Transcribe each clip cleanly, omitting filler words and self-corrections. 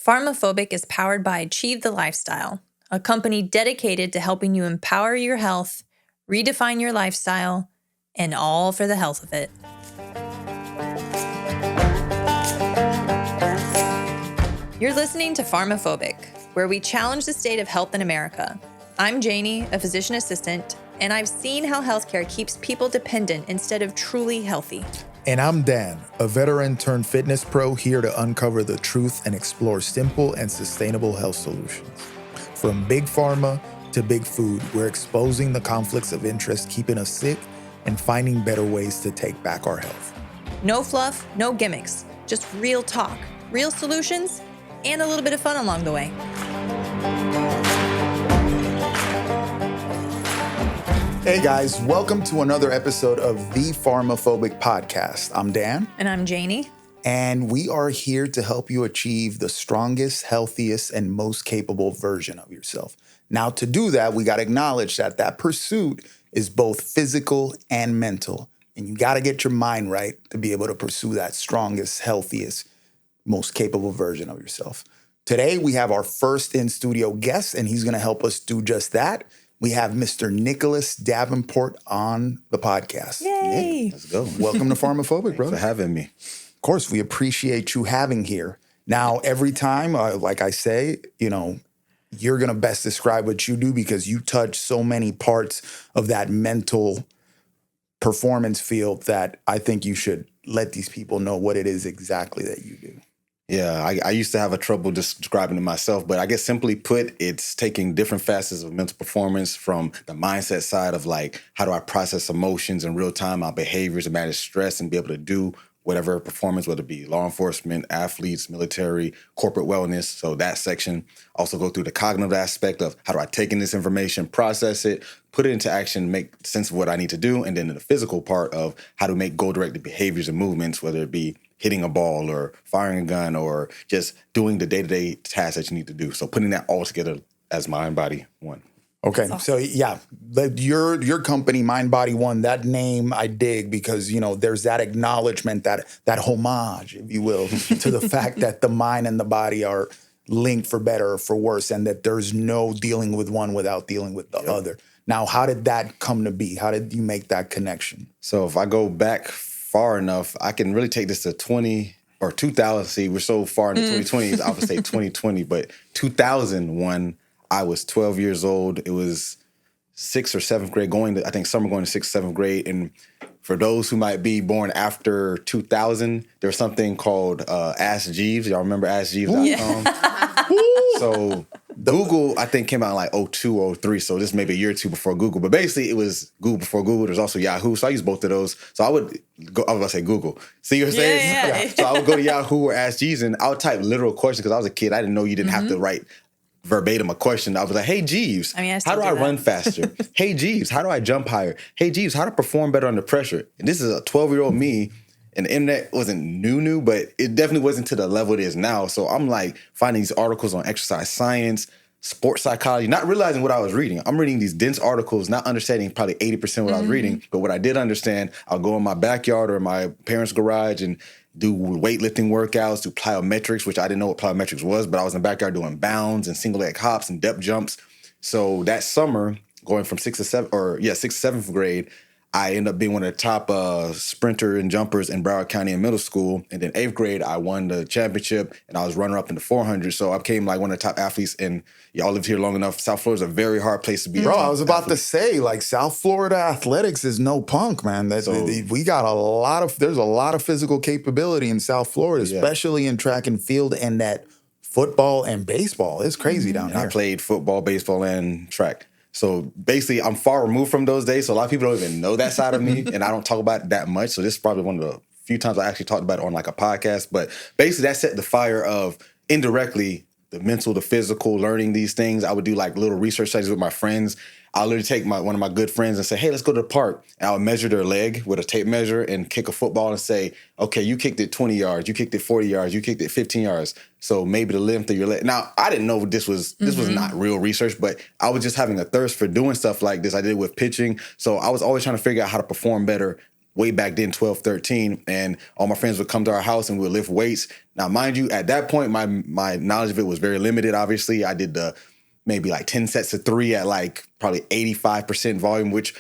PharmaPhobic is powered by Achieve the Lifestyle, a company dedicated to helping you empower your health, redefine your lifestyle, and all for the health of it. You're listening to PharmaPhobic, where we challenge the state of health in America. I'm Janie, a physician assistant, and I've seen how healthcare keeps people dependent instead of truly healthy. And I'm Dan, a veteran turned fitness pro here to uncover the truth and explore simple and sustainable health solutions. From big pharma to big food, we're exposing the conflicts of interest keeping us sick and finding better ways to take back our health. No fluff, no gimmicks, just real talk, real solutions, and a little bit of fun along the way. Hey guys, welcome to another episode of the PharmaPhobic podcast. I'm Dan. And I'm Janie. And we are here to help you achieve the strongest, healthiest, and most capable version of yourself. Now, to do that, we got to acknowledge that that pursuit is both physical and mental. And you got to get your mind right to be able to pursue that strongest, healthiest, most capable version of yourself. Today, we have our first in-studio guest, and he's going to help us do just that. We have Mr. Nicholas Davenport on the podcast. Yay! Yeah, let's go. Welcome to PharmaPhobic, brother. Thanks for having me. Of course, we appreciate you having here. Now, every time, like I say, you're going to best describe what you do because you touch so many parts of that mental performance field that I think you should let these people know what it is exactly that you do. Yeah, I used to have a trouble describing it myself, but I guess simply put, it's taking different facets of mental performance from the mindset side of like, how do I process emotions in real time, my behaviors to manage stress and be able to do whatever performance, whether it be law enforcement, athletes, military, corporate wellness. So that section also go through the cognitive aspect of how do I take in this information, process it, put it into action, make sense of what I need to do. And then in the physical part of how to make goal-directed behaviors and movements, whether it be hitting a ball or firing a gun or just doing the day-to-day tasks that you need to do. So putting that all together as mind, body, one. Okay, so yeah, your company, Mind, Body, One, that name I dig because, there's that acknowledgement, that homage, if you will, to the fact that the mind and the body are linked for better or for worse and that there's no dealing with one without dealing with the other. Now, how did that come to be? How did you make that connection? So if I go back far enough, I can really take this to 2000. See, we're so far into 2020, I would say 2020, but 2001, I was 12 years old. It was 6th or 7th grade I think summer going to 6th, 7th grade. And for those who might be born after 2000, there was something called Ask Jeeves. Y'all remember AskJeeves.com? Yeah. So Google, I think, came out in like 02, 03. So this may be a year or two before Google. But basically, it was Google before Google. There's also Yahoo. So I used both of those. So I was about to say Google. See what I'm saying? Yeah. So I would go to Yahoo or Ask Jeeves, and I would type literal questions because I was a kid. I didn't know you didn't have to write verbatim a question. I was like, hey, Jeeves, how do I run faster? Hey, Jeeves, how do I jump higher? Hey, Jeeves, how to perform better under pressure? And this is a 12-year-old me. And the internet wasn't new, but it definitely wasn't to the level it is now. So I'm like finding these articles on exercise science, sports psychology, not realizing what I was reading. I'm reading these dense articles, not understanding probably 80% what I was reading. But what I did understand, I'll go in my backyard or my parents' garage and do weightlifting workouts, do plyometrics, which I didn't know what plyometrics was, but I was in the backyard doing bounds and single leg hops and depth jumps. So that summer, going from 6th to 7th grade, I ended up being one of the top sprinter and jumpers in Broward County in middle school. And then 8th grade, I won the championship, and I was runner-up in the 400. So I became like one of the top athletes. And y'all lived here long enough. South Florida is a very hard place to be. Bro, I was about to say, like, South Florida athletics is no punk, man. We got there's a lot of physical capability in South Florida, especially in track and field and that football and baseball. It's crazy down here. I played football, baseball, and track. So basically, I'm far removed from those days. So a lot of people don't even know that side of me, and I don't talk about it that much. So this is probably one of the few times I actually talked about it on like a podcast. But basically, that set the fire of indirectly the mental, the physical, learning these things. I would do like little research studies with my friends. I'll literally take one of my good friends and say, hey, let's go to the park. And I would measure their leg with a tape measure and kick a football and say, okay, you kicked it 20 yards, you kicked it 40 yards, you kicked it 15 yards. So maybe the length of your leg. Now, I didn't know this was not real research, but I was just having a thirst for doing stuff like this. I did it with pitching. So I was always trying to figure out how to perform better way back then, 12, 13, and all my friends would come to our house and we would lift weights. Now, mind you, at that point, my knowledge of it was very limited, obviously. I did maybe like 10 sets of 3 at like probably 85% volume, which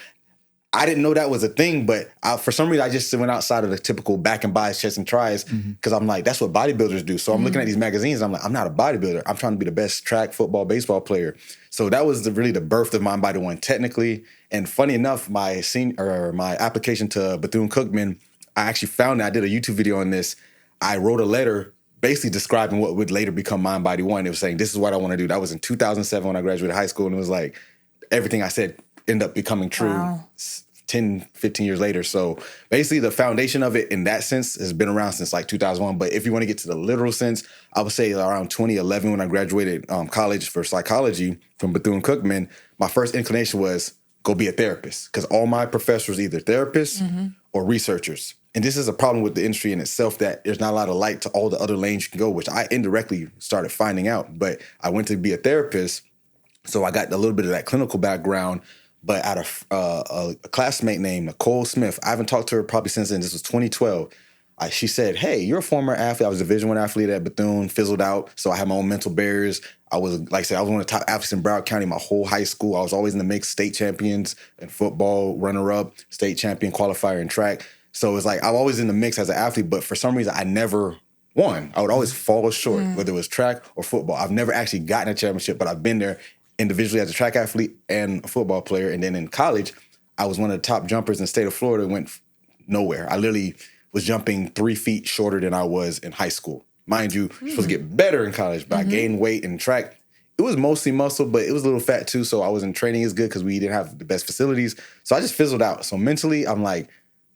I didn't know that was a thing, but for some reason, I just went outside of the typical back and buys, chest and tries, because I'm like, that's what bodybuilders do. So I'm looking at these magazines, I'm like, I'm not a bodybuilder. I'm trying to be the best track, football, baseball player. So that was really the birth of Mind Body One, technically. And funny enough, my application to Bethune-Cookman, I actually found that I did a YouTube video on this. I wrote a letter basically describing what would later become Mind Body One. It was saying, this is what I want to do. That was in 2007 when I graduated high school. And it was like, everything I said ended up becoming true. Wow. 10, 15 years later. So basically the foundation of it in that sense has been around since like 2001. But if you want to get to the literal sense, I would say around 2011 when I graduated college for psychology from Bethune-Cookman, my first inclination was go be a therapist, because all my professors were either therapists or researchers. And this is a problem with the industry in itself, that there's not a lot of light to all the other lanes you can go, which I indirectly started finding out. But I went to be a therapist, so I got a little bit of that clinical background. But out of a classmate named Nicole Smith, I haven't talked to her probably since then. This was 2012. She said, hey, you're a former athlete. I was a Division I athlete at Bethune, fizzled out. So I had my own mental barriers. I was, like I said, I was one of the top athletes in Broward County my whole high school. I was always in the mix, state champions in football, runner-up, state champion, qualifier in track. So it's like I'm always in the mix as an athlete, but for some reason I never won. I would always fall short, whether it was track or football. I've never actually gotten a championship, but I've been there individually as a track athlete and a football player. And then in college, I was one of the top jumpers in the state of Florida and went nowhere. I literally was jumping 3 feet shorter than I was in high school. Mind you, you're supposed to get better in college, but I gained weight in track. It was mostly muscle, but it was a little fat too. So I wasn't training as good because we didn't have the best facilities. So I just fizzled out. So mentally, I'm like,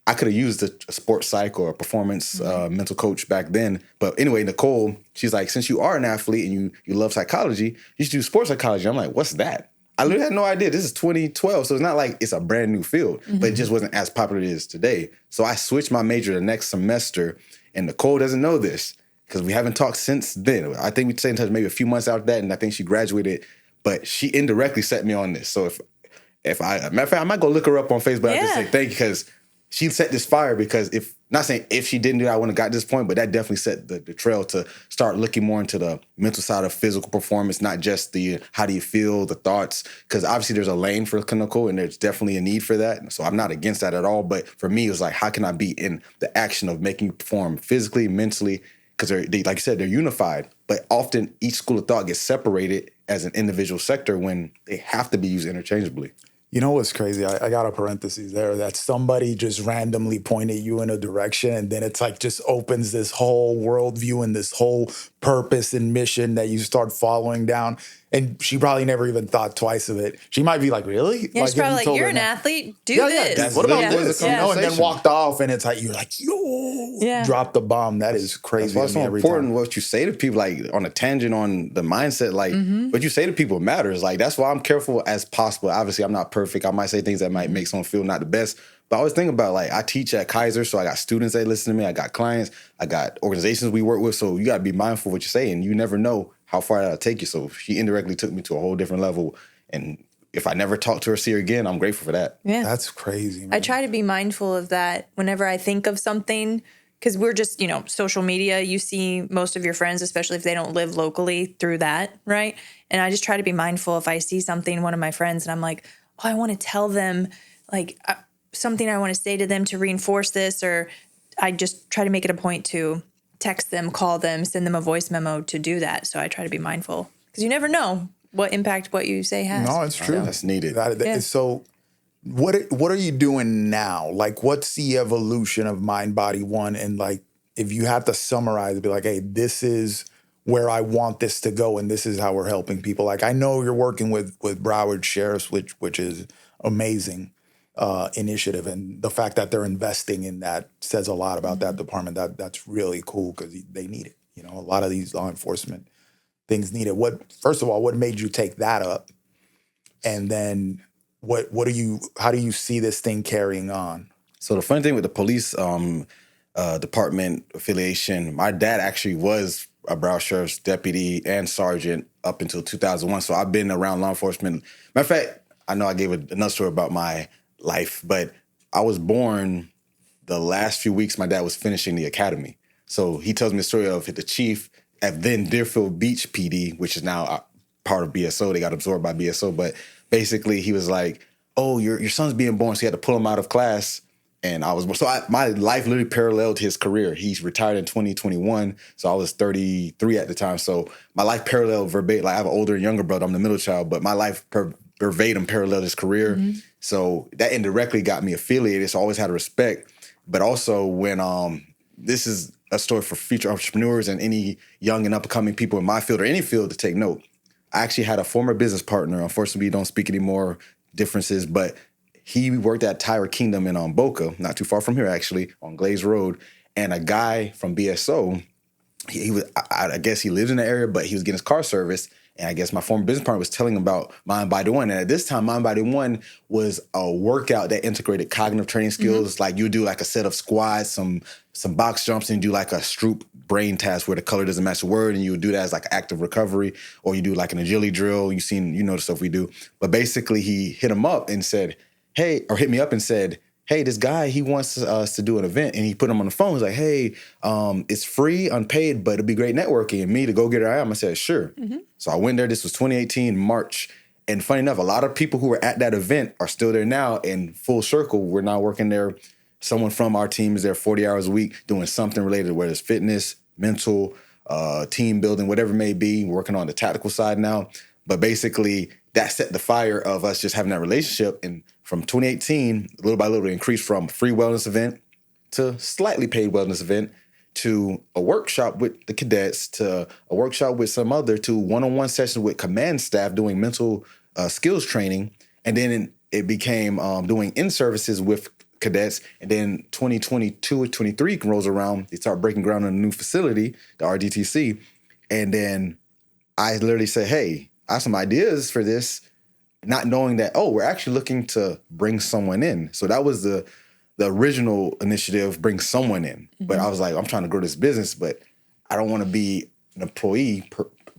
I could have used a sports psych or a performance mental coach back then. But anyway, Nicole, she's like, since you are an athlete and you love psychology, you should do sports psychology. I'm like, what's that? I literally had no idea. This is 2012, so it's not like it's a brand new field, but it just wasn't as popular as it is today. So I switched my major the next semester, and Nicole doesn't know this because we haven't talked since then. I think we stayed in touch maybe a few months after that, and I think she graduated, but she indirectly set me on this. So if matter of fact, I might go look her up on Facebook and just say thank you, because she set this fire. Because not saying if she didn't do that, I wouldn't have got to this point, but that definitely set the trail to start looking more into the mental side of physical performance, not just the how do you feel, the thoughts, because obviously there's a lane for clinical and there's definitely a need for that. So I'm not against that at all. But for me, it was like, how can I be in the action of making you perform physically, mentally? Because they, like you said, they're unified, but often each school of thought gets separated as an individual sector when they have to be used interchangeably. You know what's crazy? I got a parenthesis there that somebody just randomly pointed you in a direction, and then it's like just opens this whole worldview and this whole purpose and mission that you start following down. And she probably never even thought twice of it. She might be like, really? Yeah, she's probably like, you're an athlete, do this. Yeah, what about this? You know, and then walked off, and it's like, you're like, drop the bomb. That is crazy. That's why it's so important what you say to people, like on a tangent on the mindset, like what you say to people matters. Like, that's why I'm careful as possible. Obviously, I'm not perfect. I might say things that might make someone feel not the best. But I always think about, like, I teach at Kaiser, so I got students that listen to me. I got clients. I got organizations we work with. So you got to be mindful of what you say, and you never know how far that'll take you. So she indirectly took me to a whole different level. And if I never talk to her, see her again, I'm grateful for that. Yeah. That's crazy, man. I try to be mindful of that whenever I think of something, because we're just, social media. You see most of your friends, especially if they don't live locally, through that, right? And I just try to be mindful if I see something, one of my friends, and I'm like, I want to tell them, like, something I want to say to them to reinforce this, or I just try to make it a point to text them, call them, send them a voice memo to do that. So I try to be mindful, because you never know what impact what you say has. No, it's true. That's needed. So what are you doing now? Like, what's the evolution of Mind Body One? And like, if you had to summarize, it'd be like, hey, this is where I want this to go, and this is how we're helping people. Like, I know you're working with Broward Sheriffs, which is amazing initiative, and the fact that they're investing in that says a lot about that department. That's really cool, because they need it. A lot of these law enforcement things need it. First of all, what made you take that up, and then how do you see this thing carrying on? So the funny thing with the police department affiliation, my dad actually was a Broward Sheriff's deputy and sergeant up until 2001. So I've been around law enforcement. Matter of fact, I know I gave another story about my life, but I was born the last few weeks my dad was finishing the academy. So he tells me the story of the chief at then Deerfield Beach PD, which is now part of BSO. They got absorbed by BSO. But basically he was like, oh, your son's being born. So he had to pull him out of class. And my life literally paralleled his career. He's retired in 2021. So I was 33 at the time. So my life paralleled verbatim. Like I have an older and younger brother. I'm the middle child, but my life verbatim paralleled his career. Mm-hmm. So that indirectly got me affiliated. So I always had a respect. But also when this is a story for future entrepreneurs and any young and up-and-coming people in my field or any field to take note. I actually had a former business partner. Unfortunately, we don't speak anymore, differences, but he worked at Tyler Kingdom in Boca, not too far from here, actually, on Glaze Road. And a guy from BSO, I guess he lived in the area, but he was getting his car serviced. And I guess my former business partner was telling him about Mind Body One. And at this time, Mind Body One was a workout that integrated cognitive training skills. Mm-hmm. Like you do like a set of squats, some box jumps, and you do like a Stroop brain task where the color doesn't match the word, and you would do that as like active recovery, or you do like an agility drill. You know the stuff we do. But basically, he hit him up and said, hey, or hit me up and said, hey, this guy, he wants us to do an event. And he put him on the phone. He's like, hey, it's free, unpaid, but it'll be great networking. And me, the go-getter I am, I said, sure. Mm-hmm. So I went there. This was 2018, March. And funny enough, a lot of people who were at that event are still there now. In full circle, we're now working there. Someone from our team is there 40 hours a week doing something related, whether it's fitness, mental, team building, whatever it may be, working on the tactical side now. But basically, that set the fire of us just having that relationship. And from 2018, little by little, it increased from free wellness event to slightly paid wellness event to a workshop with the cadets to a workshop with some other to one-on-one sessions with command staff doing mental skills training. And then it became doing in-services with cadets. And then 2022 or 23 rolls around, they start breaking ground on a new facility, the RDTC. And then I literally say, hey, I have some ideas for this, not knowing that, oh, we're actually looking to bring someone in. So that was the original initiative, bring someone in. Mm-hmm. But I was like, I'm trying to grow this business, but I don't want to be an employee.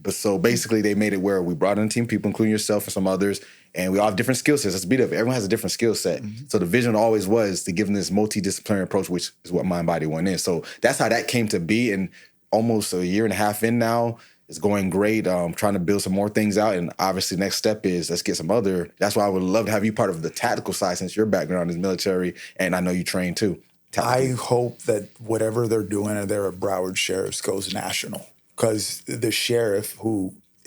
But so basically they made it where we brought in a team of people, including yourself and some others, and we all have different skill sets. That's the beauty of it. Everyone has a different skill set. Mm-hmm. So the vision always was to give them this multidisciplinary approach, which is what Mind Body One is. So that's how that came to be. And almost a year and a half in now, it's going great. Trying to build some more things out. And obviously the next step is let's get some other. That's why I would love to have you part of the tactical side since your background is military and I know you train too. I hope that whatever they're doing there at Broward Sheriff's goes national. Because the sheriff,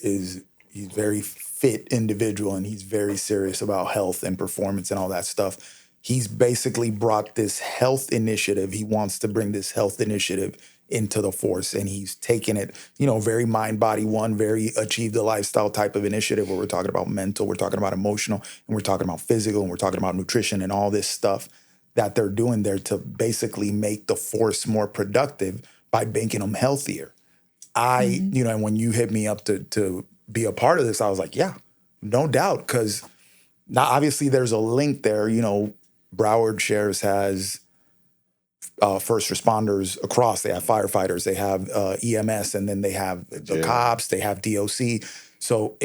he's a very fit individual and he's very serious about health and performance and all that stuff. He's basically brought this health initiative. He wants to bring this health initiative into the force, and he's taken it, very Mind Body One, very achieve the lifestyle type of initiative where we're talking about mental, we're talking about emotional, and we're talking about physical, and we're talking about nutrition and all this stuff that they're doing there to basically make the force more productive by making them healthier. And when you hit me up to be a part of this, I was like, yeah, no doubt, because now obviously there's a link there. Broward Sheriff's has first responders across. They have firefighters, they have EMS, and then they have the cops, they have DOC. So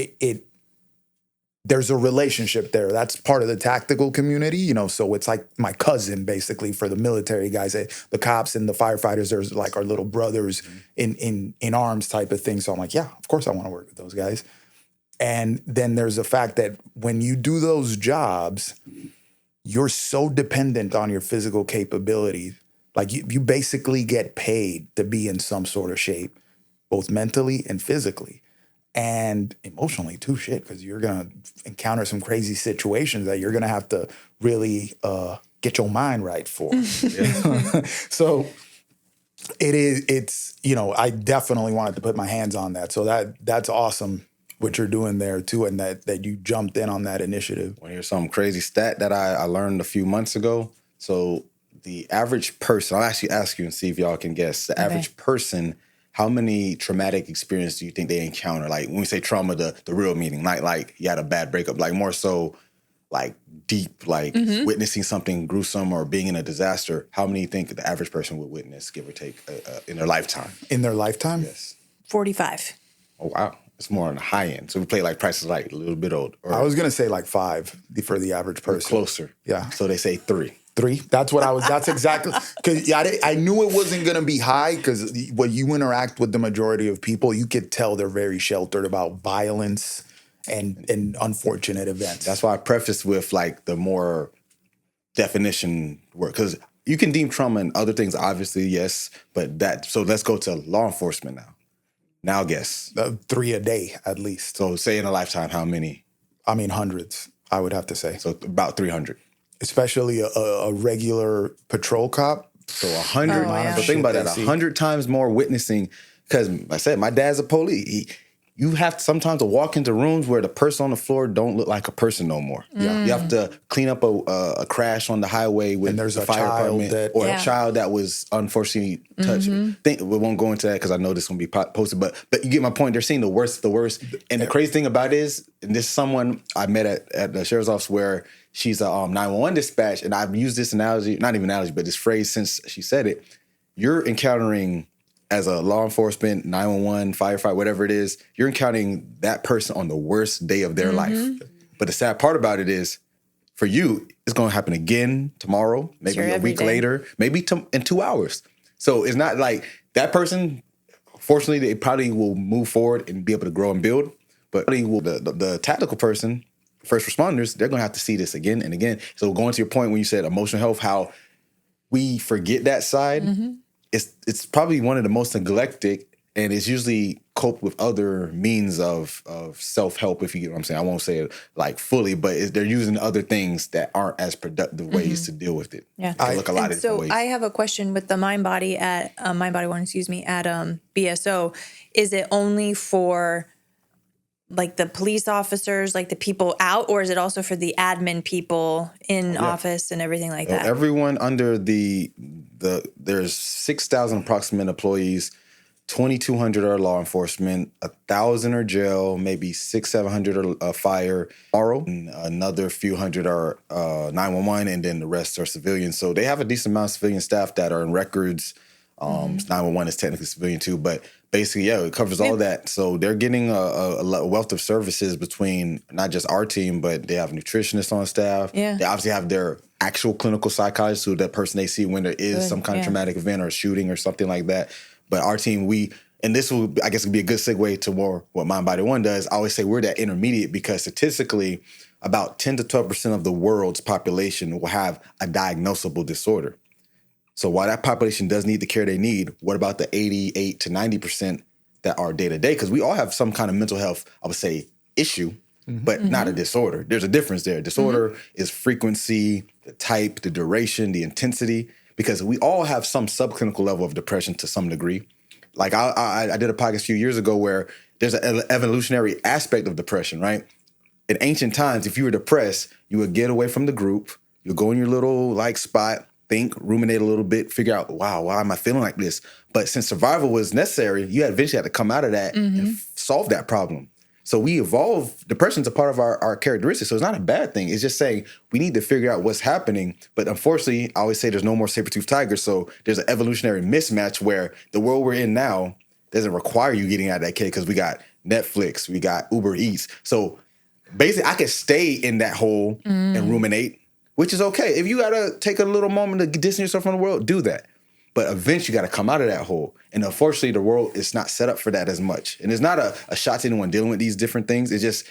there's a relationship there. That's part of the tactical community, so it's like my cousin basically for the military guys. The cops and the firefighters, there's like our little brothers in arms type of thing. So I'm like, yeah, of course I want to work with those guys. And then there's the fact that when you do those jobs, you're so dependent on your physical capabilities. Like you basically get paid to be in some sort of shape, both mentally and physically. And emotionally too, because you're going to encounter some crazy situations that you're going to have to really get your mind right for. So it's I definitely wanted to put my hands on that. So that's awesome what you're doing there too, and that you jumped in on that initiative. Well, here's some crazy stat that I learned a few months ago. So the average person, I'll actually ask you and see if y'all can guess, the average person, how many traumatic experiences do you think they encounter? Like when we say trauma, the real meaning, like you had a bad breakup, like more so like deep, like witnessing something gruesome or being in a disaster. How many do you think the average person would witness, give or take, in their lifetime? In their lifetime? Yes. 45. Oh, wow. It's more on the high end. So we play like Price is Right, a little bit old. I was going to say like 5 for the average person. Closer. Yeah. So they say 3. 3. That's what I was. That's exactly because I knew it wasn't going to be high because when you interact with the majority of people, you could tell they're very sheltered about violence and unfortunate events. That's why I prefaced with like the more definition work, because you can deem trauma and other things, obviously, yes, but that. So let's go to law enforcement now. Now guess 3 a day at least. So say in a lifetime, how many? I mean, hundreds. I would have to say. So about 300. Especially a regular patrol cop. So 100. Oh, yeah. So think about that. 100 times more witnessing. Because I said, my dad's a police. You have to sometimes to walk into rooms where the person on the floor don't look like a person no more. Yeah. You have to clean up a crash on the highway with there's the a fire child department or a child that was unfortunately touched. We won't go into that because I know this is going to be posted, but you get my point. They're seeing the worst. And the crazy thing about it is, and this is someone I met at the sheriff's office where she's a 911 dispatch, and I've used this analogy, not even analogy, but this phrase since she said it. You're encountering, as a law enforcement, 911, firefight, whatever it is, you're encountering that person on the worst day of their life. But the sad part about it is, for you, it's going to happen again tomorrow, maybe a week later, maybe in 2 hours. So it's not like that person, fortunately, they probably will move forward and be able to grow and build. But the tactical person, first responders, they're going to have to see this again and again. So going to your point when you said emotional health, how we forget that side, it's probably one of the most neglected, and it's usually coped with other means of self-help, if you get what I'm saying. I won't say it like fully, but they're using other things that aren't as productive ways to deal with it. Yeah. Look a lot of different ways. So I have a question with the MindBody at BSO. Is it only for like the police officers, like the people out, or is it also for the admin people in office and everything like that? Everyone under there's 6,000 approximate employees, 2,200 are law enforcement, 1,000 are jail, maybe 600-700 are fire, and another few hundred are 911, and then the rest are civilians. So they have a decent amount of civilian staff that are in records. 911 is technically civilian too, but basically, it covers all that. So they're getting a wealth of services between not just our team, but they have nutritionists on staff. Yeah. They obviously have their actual clinical psychologists, who that person they see when there is some kind of traumatic event or a shooting or something like that. But our team, and this will, I guess, be a good segue to more what MindBody1 does. I always say we're that intermediate because statistically, about 10 to 12% of the world's population will have a diagnosable disorder. So while that population does need the care they need, what about the 88 to 90% that are day-to-day? Because we all have some kind of mental health, I would say, issue, but not a disorder. There's a difference there. Disorder is frequency, the type, the duration, the intensity, because we all have some subclinical level of depression to some degree. Like I did a podcast a few years ago where there's an evolutionary aspect of depression, right? In ancient times, if you were depressed, you would get away from the group, you'd go in your little spot, think, ruminate a little bit, figure out, wow, why am I feeling like this? But since survival was necessary, you eventually had to come out of that and solve that problem. So we evolved. Depression's a part of our characteristics, so it's not a bad thing. It's just saying we need to figure out what's happening. But unfortunately, I always say there's no more saber-toothed tigers, so there's an evolutionary mismatch where the world we're in now doesn't require you getting out of that cave because we got Netflix, we got Uber Eats. So basically, I can stay in that hole and ruminate, which is okay. If you got to take a little moment to distance yourself from the world, do that. But eventually you got to come out of that hole. And unfortunately, the world is not set up for that as much. And it's not a shot to anyone dealing with these different things. It's just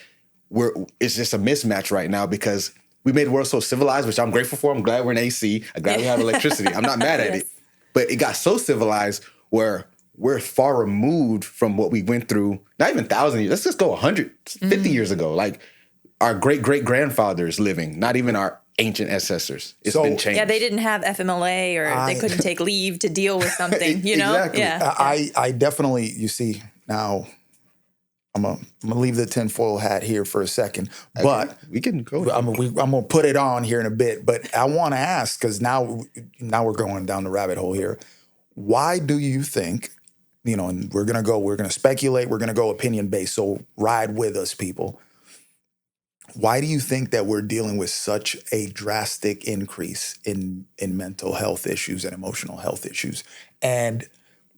a mismatch right now because we made the world so civilized, which I'm grateful for. I'm glad we're in AC. I'm glad we have electricity. I'm not mad at it. But it got so civilized where we're far removed from what we went through, not even 1,000 years. Let's just go 150 years ago. Like our great-great-grandfathers living, not even our ancient ancestors. It's been changed. Yeah, they didn't have FMLA or they couldn't take leave to deal with something, you know? Exactly. Yeah. I definitely, you see, now I'm gonna leave the tinfoil hat here for a second, but we can go. I'm gonna put it on here in a bit, but I want to ask, because now we're going down the rabbit hole here. Why do you think, and we're gonna speculate, we're gonna go opinion based, so ride with us, people. Why do you think that we're dealing with such a drastic increase in mental health issues and emotional health issues? And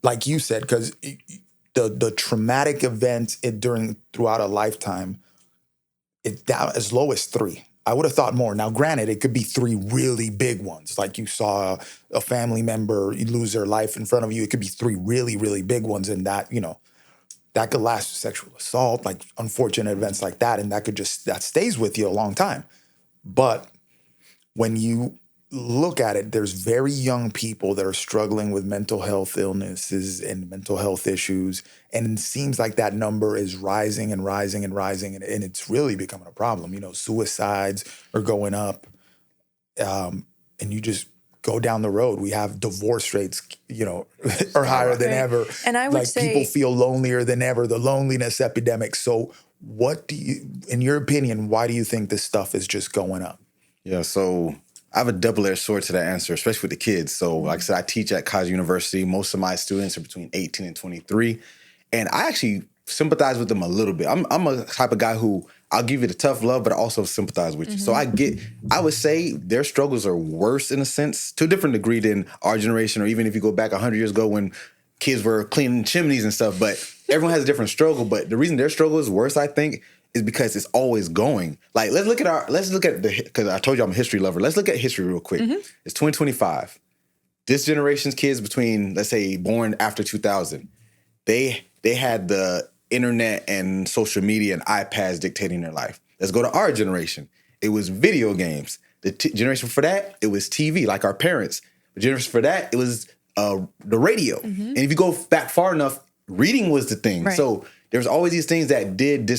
like you said, because the traumatic events throughout a lifetime, it's down as low as 3. I would have thought more. Now, granted, it could be 3 really big ones. Like you saw a family member lose their life in front of you. It could be 3 really, really big ones. And that, that could last to sexual assault, like unfortunate events like that. And that stays with you a long time. But when you look at it, there's very young people that are struggling with mental health illnesses and mental health issues. And it seems like that number is rising and rising and rising. And it's really becoming a problem. Suicides are going up. And you just go down the road. We have divorce rates, are higher than ever. And I would say people feel lonelier than ever, the loneliness epidemic. So in your opinion, why do you think this stuff is just going up? Yeah, so I have a double-edged sword to that answer, especially with the kids. So like I said, I teach at College University. Most of my students are between 18 and 23. And I actually sympathize with them a little bit. I'm a type of guy who I'll give you the tough love, but I also sympathize with you. So I would say their struggles are worse in a sense, to a different degree than our generation, or even if you go back 100 years ago when kids were cleaning chimneys and stuff. But everyone has a different struggle. But the reason their struggle is worse, I think, is because it's always going. Like, let's look at because I told you I'm a history lover. Let's look at history real quick. It's 2025. This generation's kids between, let's say, born after 2000, they had the internet and social media and iPads dictating their life. Let's go to our generation. It was video games. The generation for that, it was TV, like our parents. The generation for that, it was the radio. And if you go back far enough, reading was the thing. Right. So there's always these things that did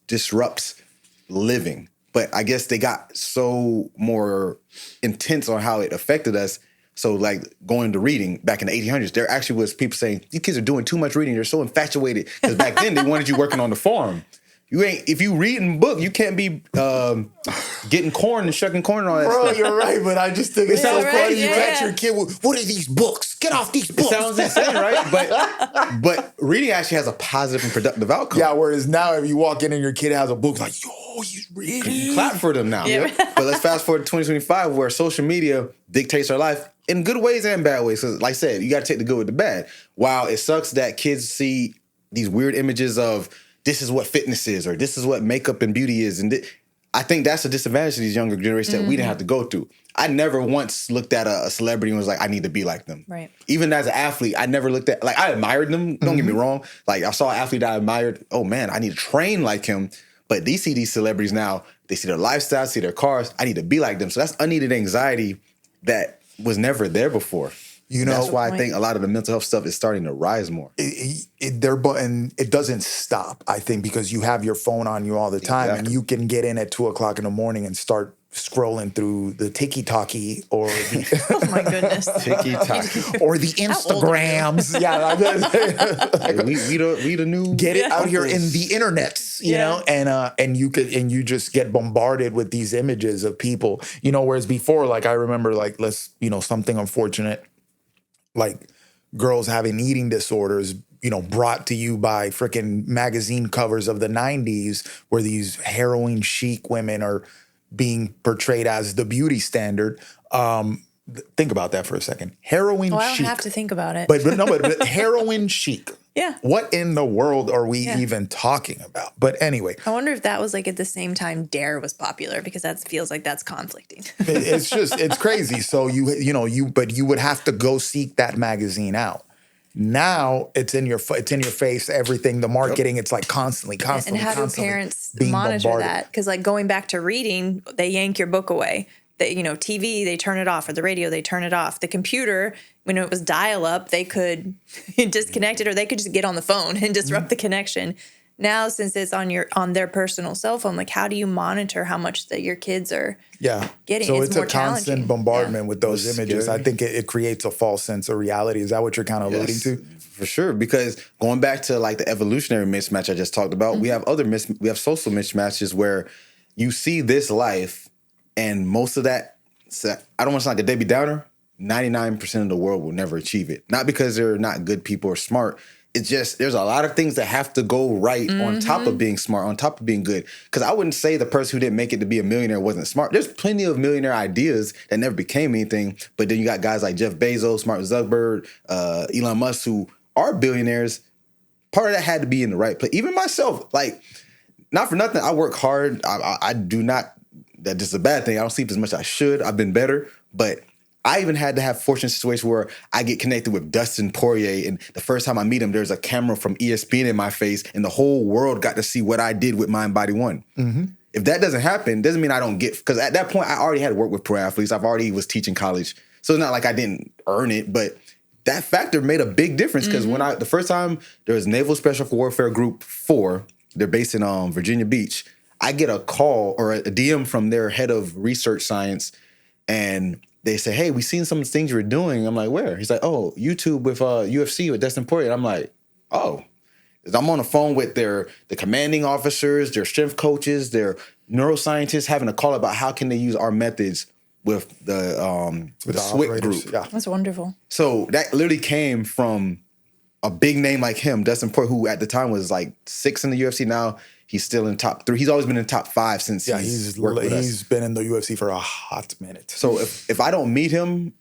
disrupts living. But I guess they got so more intense on how it affected us. So like going to reading back in the 1800s, there actually was people saying, these kids are doing too much reading. They're so infatuated. Because back then they wanted you working on the farm. If you read in book, you can't be getting corn and shucking corn and all that stuff. Bro, you're right, but I just think it's so funny. You catch your kid with, what are these books? Get off these books. It sounds insane, right? But reading actually has a positive and productive outcome. Yeah, whereas now if you walk in and your kid has a book, like, yo, he's reading. You clap for them now. Yeah. But let's fast forward to 2025 where social media dictates our life in good ways and bad ways. Because like I said, you got to take the good with the bad. While it sucks that kids see these weird images of this is what fitness is, or this is what makeup and beauty is. And I think that's a disadvantage to these younger generations that we didn't have to go through. I never once looked at a celebrity and was like, I need to be like them. Right. Even as an athlete, I never looked at, like, I admired them. Don't get me wrong. Like, I saw an athlete that I admired. Oh, man, I need to train like him. But they see these celebrities now. They see their lifestyle, see their cars. I need to be like them. So that's unneeded anxiety that was never there before. That's why I think a lot of the mental health stuff is starting to rise more. And it doesn't stop, I think, because you have your phone on you all the time, and you can get in at 2:00 in the morning and start scrolling through the tiki-taki or the oh my goodness, tiki-taki or the Instagrams. we the new get it out here in the internets, you know, and you just get bombarded with these images of people, whereas before, like I remember, like something unfortunate, like girls having eating disorders, brought to you by freaking magazine covers of the 90s where these heroin chic women are being portrayed as the beauty standard. Think about that for a second. Heroin chic. I don't have to think about it. But heroin chic. Yeah. What in the world are we even talking about? But anyway. I wonder if that was like at the same time Dare was popular, because that feels like that's conflicting. It's crazy. So but you would have to go seek that magazine out. Now it's in your face, everything, the marketing, it's like constantly. And how do parents monitor that? Because like going back to reading, they yank your book away. TV, they turn it off, or the radio, they turn it off. The computer, when it was dial-up, they could disconnect it, or they could just get on the phone and disrupt the connection. Now, since it's on their personal cell phone, like how do you monitor how much that your kids are getting? So it's a constant bombardment with those images. Scary. I think it creates a false sense of reality. Is that what you're kind of alluding to? For sure, because going back to like the evolutionary mismatch I just talked about, we have we have social mismatches where you see this life. And most of that, I don't want to sound like a Debbie Downer, 99% of the world will never achieve it. Not because they're not good people or smart. It's just there's a lot of things that have to go right on top of being smart, on top of being good. Because I wouldn't say the person who didn't make it to be a millionaire wasn't smart. There's plenty of millionaire ideas that never became anything. But then you got guys like Jeff Bezos, Mark Zuckerberg, Elon Musk, who are billionaires. Part of that had to be in the right place. Even myself, like, not for nothing, I work hard. I do not that this is a bad thing. I don't sleep as much as I should. I've been better. But I even had to have fortunate situations where I get connected with Dustin Poirier, and the first time I meet him, there's a camera from ESPN in my face, and the whole world got to see what I did with Mind Body One. Mm-hmm. If that doesn't happen, doesn't mean I don't get, because at that point, I already had worked with pro athletes. I've already was teaching college. So it's not like I didn't earn it, but that factor made a big difference, because when the first time there was Naval Special Warfare Group 4, they're based in Virginia Beach, I get a call or a DM from their head of research science, and they say, hey, we seen some of the things you were doing. I'm like, where? He's like, oh, YouTube with UFC with Dustin Poirier. And I'm like, oh. I'm on the phone with the commanding officers, their strength coaches, their neuroscientists having a call about how can they use our methods with the SWIC group. Yeah. That's wonderful. So that literally came from a big name like him, Dustin Poirier, who at the time was like 6 in the UFC. Now he's still in top 3. He's always been in top 5 since he's been in the UFC for a hot minute. So if I don't meet him,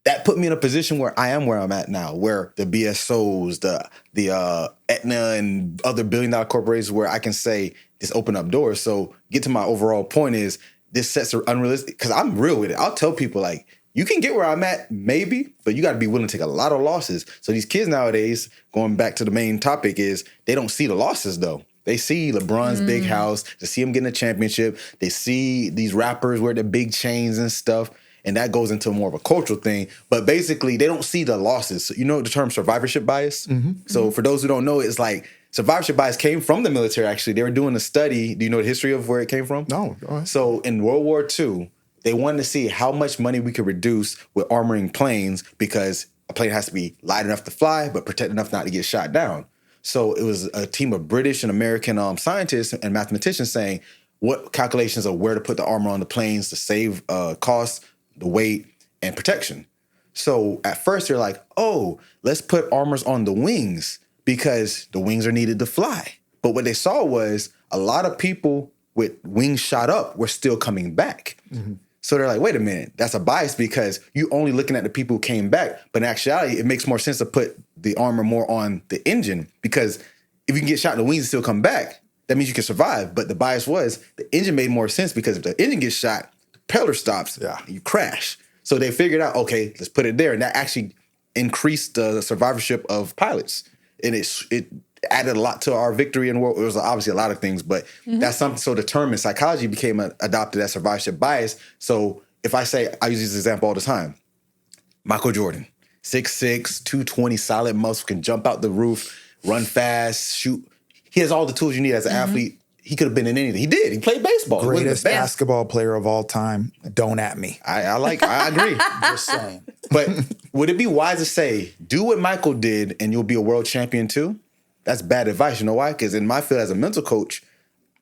that put me in a position where I am where I'm at now, where the BSOs, the Aetna and other billion-dollar corporations, where I can say this open up doors. So get to my overall point is this sets are unrealistic, because I'm real with it. I'll tell people, like, you can get where I'm at, maybe, but you got to be willing to take a lot of losses. So these kids nowadays, going back to the main topic, is they don't see the losses, though. They see LeBron's big house. They see him getting a championship. They see these rappers wear the big chains and stuff. And that goes into more of a cultural thing. But basically, they don't see the losses. So, you know the term survivorship bias? Mm-hmm. So for those who don't know, it's like survivorship bias came from the military, actually. They were doing a study. Do you know the history of where it came from? No. Go ahead. So in World War II, they wanted to see how much money we could reduce with armoring planes, because a plane has to be light enough to fly, but protect enough not to get shot down. So it was a team of British and American scientists and mathematicians saying what calculations of where to put the armor on the planes to save costs, the weight, and protection. So at first they're like, oh, let's put armors on the wings because the wings are needed to fly. But what they saw was a lot of people with wings shot up were still coming back. Mm-hmm. So they're like, wait a minute, that's a bias, because you only looking at the people who came back. But in actuality, it makes more sense to put the armor more on the engine, because if you can get shot in the wings and still come back, that means you can survive. But the bias was the engine made more sense, because if the engine gets shot, propeller stops, you crash. So they figured out, okay, let's put it there. And that actually increased the survivorship of pilots. And it added a lot to our victory in the world. It was obviously a lot of things, but that's something. So the term in psychology became adopted as survivorship bias. So if I say, I use this example all the time, Michael Jordan, 6'6", 220, solid muscle, can jump out the roof, run fast, shoot. He has all the tools you need as an athlete. He could have been in anything. He did. He played baseball. Greatest basketball player of all time. Don't at me. I agree. Just saying. But would it be wise to say, do what Michael did and you'll be a world champion too? That's bad advice. You know why? Because in my field as a mental coach,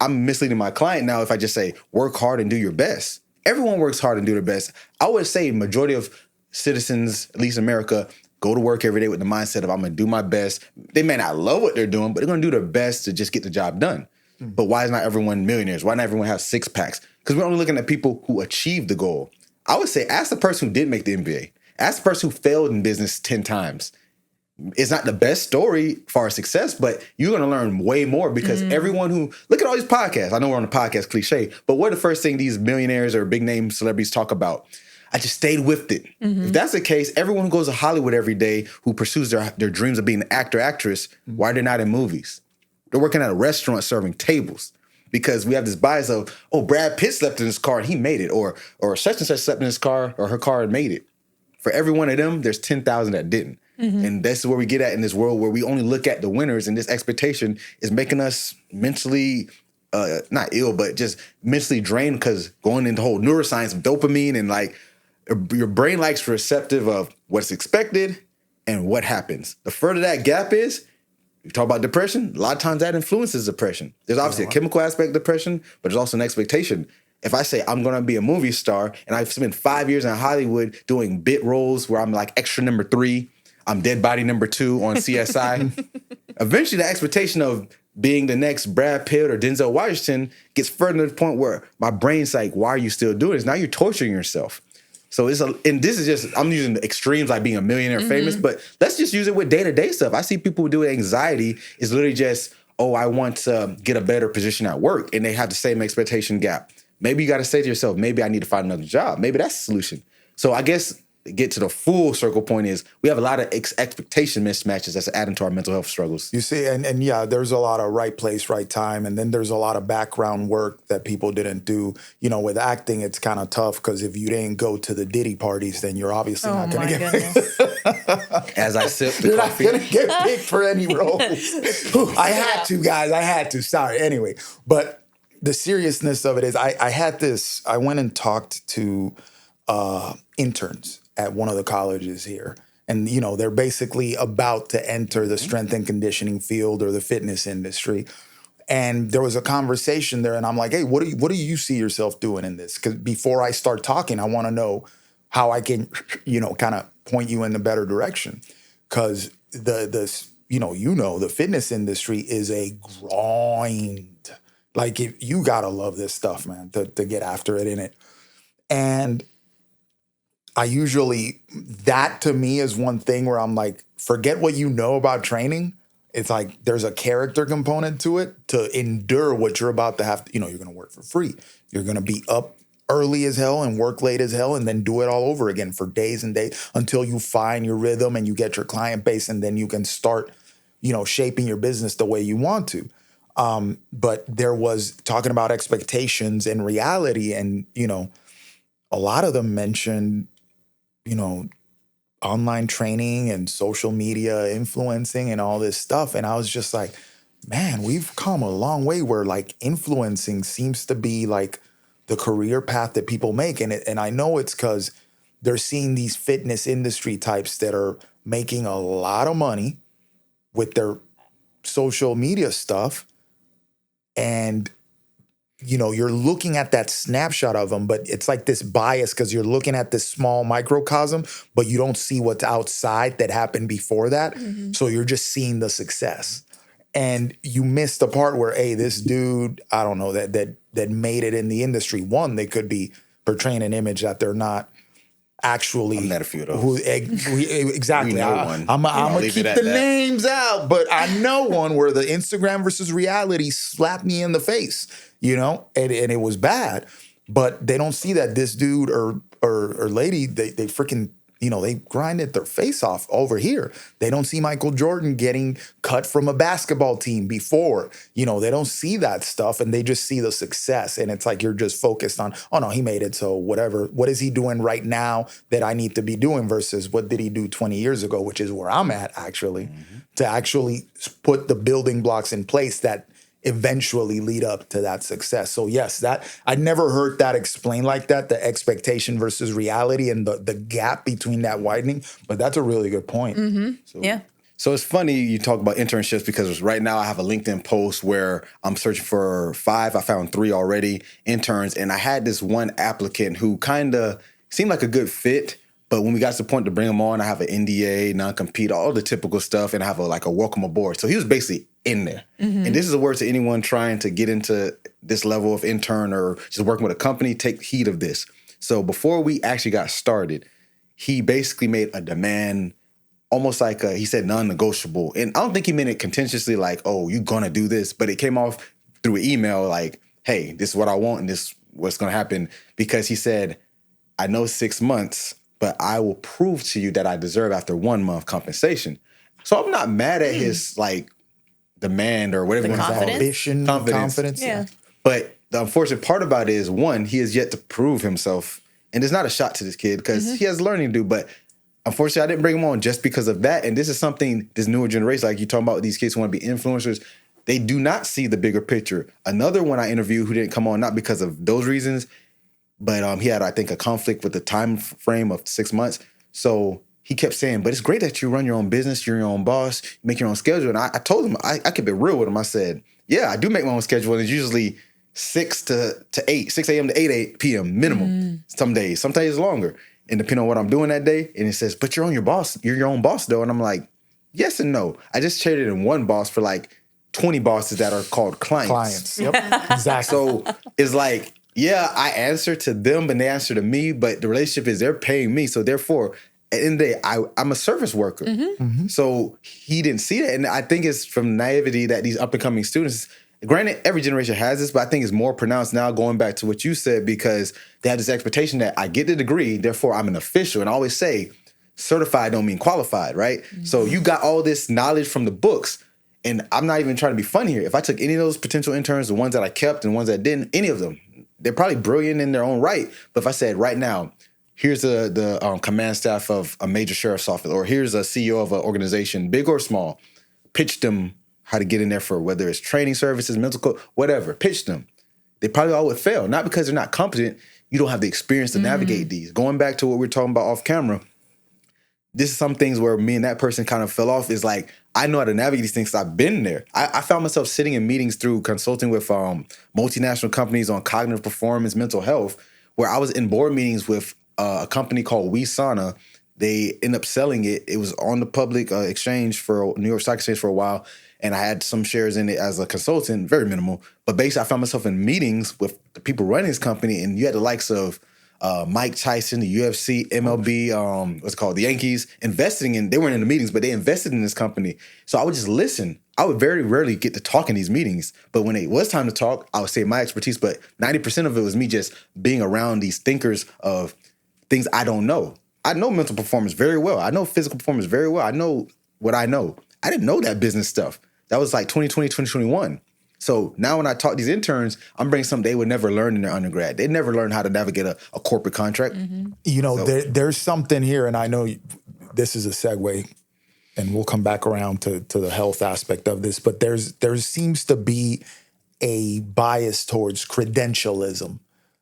I'm misleading my client now if I just say, work hard and do your best. Everyone works hard and do their best. I would say majority of citizens, at least in America, go to work every day with the mindset of I'm going to do my best. They may not love what they're doing, but they're going to do their best to just get the job done. But why is not everyone millionaires? Why not everyone have 6-packs? Because we're only looking at people who achieved the goal. I would say ask the person who did make the NBA. Ask the person who failed in business 10 times. It's not the best story for success, but you're going to learn way more, because everyone who, look at all these podcasts. I know we're on the podcast cliche, but what are the first thing these millionaires or big name celebrities talk about? I just stayed with it. If that's the case, everyone who goes to Hollywood every day, who pursues their dreams of being an actor, actress, why are they not in movies? They're working at a restaurant serving tables, because we have this bias of, oh, Brad Pitt slept in his car and he made it, or such and such slept in his car or her car and made it. For every one of them, there's 10,000 that didn't. And that's where we get at in this world, where we only look at the winners, and this expectation is making us mentally, not ill, but just mentally drained, because going into the whole neuroscience of dopamine, and like your brain likes receptive of what's expected and what happens. The further that gap is, you talk about depression, a lot of times that influences depression. There's obviously a chemical aspect of depression, but there's also an expectation. If I say I'm going to be a movie star and I've spent 5 years in Hollywood doing bit roles where I'm like extra number 3, I'm dead body number 2 on CSI, eventually the expectation of being the next Brad Pitt or Denzel Washington gets further to the point where my brain's like, why are you still doing this? Now you're torturing yourself. So and this is just, I'm using the extremes like being a millionaire famous, but let's just use it with day-to-day stuff. I see people who do anxiety is literally just, oh, I want to get a better position at work, and they have the same expectation gap. maybe you got to say to yourself, maybe I need to find another job. Maybe that's the solution. So I guess get to the full circle point is we have a lot of expectation mismatches that's adding to our mental health struggles. You see, and yeah, there's a lot of right place, right time. And then there's a lot of background work that people didn't do. You know, with acting, it's kind of tough because if you didn't go to the Diddy parties, then you're obviously not going to get picked. As I sip the you're coffee. Not going to get picked for any roles. I had to, guys. I had to. Sorry. Anyway, but the seriousness of it is I went and talked to interns at one of the colleges here. And, you know, they're basically about to enter the strength and conditioning field or the fitness industry. And there was a conversation there and I'm like, hey, what do you see yourself doing in this? Because before I start talking, I want to know how I can, you know, kind of point you in the better direction. Because the fitness industry is a grind. Like you got to love this stuff, man, to get after it in it. And that to me is one thing where I'm like, forget what you know about training. It's like there's a character component to it to endure what you're about to have to, you know, you're going to work for free. You're going to be up early as hell and work late as hell and then do it all over again for days and days until you find your rhythm and you get your client base and then you can start, you know, shaping your business the way you want to. But there was talking about expectations and reality and, you know, a lot of them mentioned, you know, online training and social media influencing and all this stuff. And I was just like, man, we've come a long way where like influencing seems to be like the career path that people make. And I know it's because they're seeing these fitness industry types that are making a lot of money with their social media stuff. And you know, you're looking at that snapshot of them, but it's like this bias because you're looking at this small microcosm, but you don't see what's outside that happened before that. Mm-hmm. So you're just seeing the success. And you miss the part where, hey, this dude, I don't know, that made it in the industry. One, they could be portraying an image that they're not actually. I've met a few of those. Exactly. We know one. I'm going to keep the names out, but I know one where the Instagram versus reality slapped me in the face. You know, and it was bad, but they don't see that this dude or lady, they freaking, you know, they grinded their face off over here. They don't see Michael Jordan getting cut from a basketball team before, you know, they don't see that stuff and they just see the success. And it's like, you're just focused on, oh no, he made it. So whatever, what is he doing right now that I need to be doing versus what did he do 20 years ago, which is where I'm at actually, to actually put the building blocks in place that eventually lead up to that success. So yes, that I never heard that explained like that, the expectation versus reality and the gap between that widening, but that's a really good point. Mm-hmm. So it's funny you talk about internships because right now I have a LinkedIn post where I'm searching for 5. I found 3 already interns. And I had this one applicant who kind of seemed like a good fit. But when we got to the point to bring him on, I have an NDA, non-compete, all the typical stuff, and I have a welcome aboard. So he was basically in there. Mm-hmm. And this is a word to anyone trying to get into this level of intern or just working with a company, take heed of this. So before we actually got started, he basically made a demand, almost like he said non-negotiable. And I don't think he meant it contentiously like, oh, you're going to do this. But it came off through an email like, hey, this is what I want and this is what's going to happen. Because he said, I know 6 months, but I will prove to you that I deserve after 1 month compensation. So I'm not mad at his like demand or whatever you want to call it. Ambition, confidence. Yeah. But the unfortunate part about it is, one, he has yet to prove himself. And it's not a shot to this kid because he has learning to do. But unfortunately, I didn't bring him on just because of that. And this is something, this newer generation, like you're talking about these kids who want to be influencers, they do not see the bigger picture. Another one I interviewed who didn't come on, not because of those reasons, but he had, I think, a conflict with the time frame of 6 months. So he kept saying, but it's great that you run your own business, you're your own boss, you make your own schedule. And I told him, I kept it real with him. I said, yeah, I do make my own schedule. And it's usually 6 a.m. to 8 p.m. minimum some days. Sometimes it's longer. And depending on what I'm doing that day, and it says, but you're your own boss though. And I'm like, yes and no. I just traded in one boss for like 20 bosses that are called clients. Yep, exactly. So it's like, yeah, I answer to them, but they answer to me. But the relationship is they're paying me. So therefore, at the end of the day, I'm a service worker. So he didn't see that. And I think it's from naivety that these up-and-coming students, granted, every generation has this, but I think it's more pronounced now going back to what you said because they have this expectation that I get the degree, therefore I'm an official. And I always say, certified don't mean qualified, right? Mm-hmm. So you got all this knowledge from the books, and I'm not even trying to be funny here. If I took any of those potential interns, the ones that I kept and the ones that didn't, any of them, they're probably brilliant in their own right. But if I said right now, here's the command staff of a major sheriff's office, or here's a CEO of an organization, big or small, pitch them how to get in there for whether it's training services, mental coach, whatever, pitch them. They probably all would fail. Not because they're not competent. You don't have the experience to navigate these. Going back to what we were talking about off camera, this is some things where me and that person kind of fell off is like, I know how to navigate these things because I've been there. I found myself sitting in meetings through consulting with multinational companies on cognitive performance, mental health, where I was in board meetings with a company called WeSana. They ended up selling it. It was on the public exchange for New York Stock Exchange for a while. And I had some shares in it as a consultant, very minimal. But basically, I found myself in meetings with the people running this company. And you had the likes of Mike Tyson, the UFC, MLB, what's it called, the Yankees, investing in, they weren't in the meetings, but they invested in this company. So I would just listen. I would very rarely get to talk in these meetings. But when it was time to talk, I would say my expertise. But 90% of it was me just being around these thinkers of things I don't know. I know mental performance very well. I know physical performance very well. I know what I know. I didn't know that business stuff. That was like 2020, 2021. So now when I talk to these interns, I'm bringing something they would never learn in their undergrad. They never learn how to navigate a corporate contract. Mm-hmm. You know, so, there's something here, and I know this is a segue, and we'll come back around to the health aspect of this, but there seems to be a bias towards credentialism.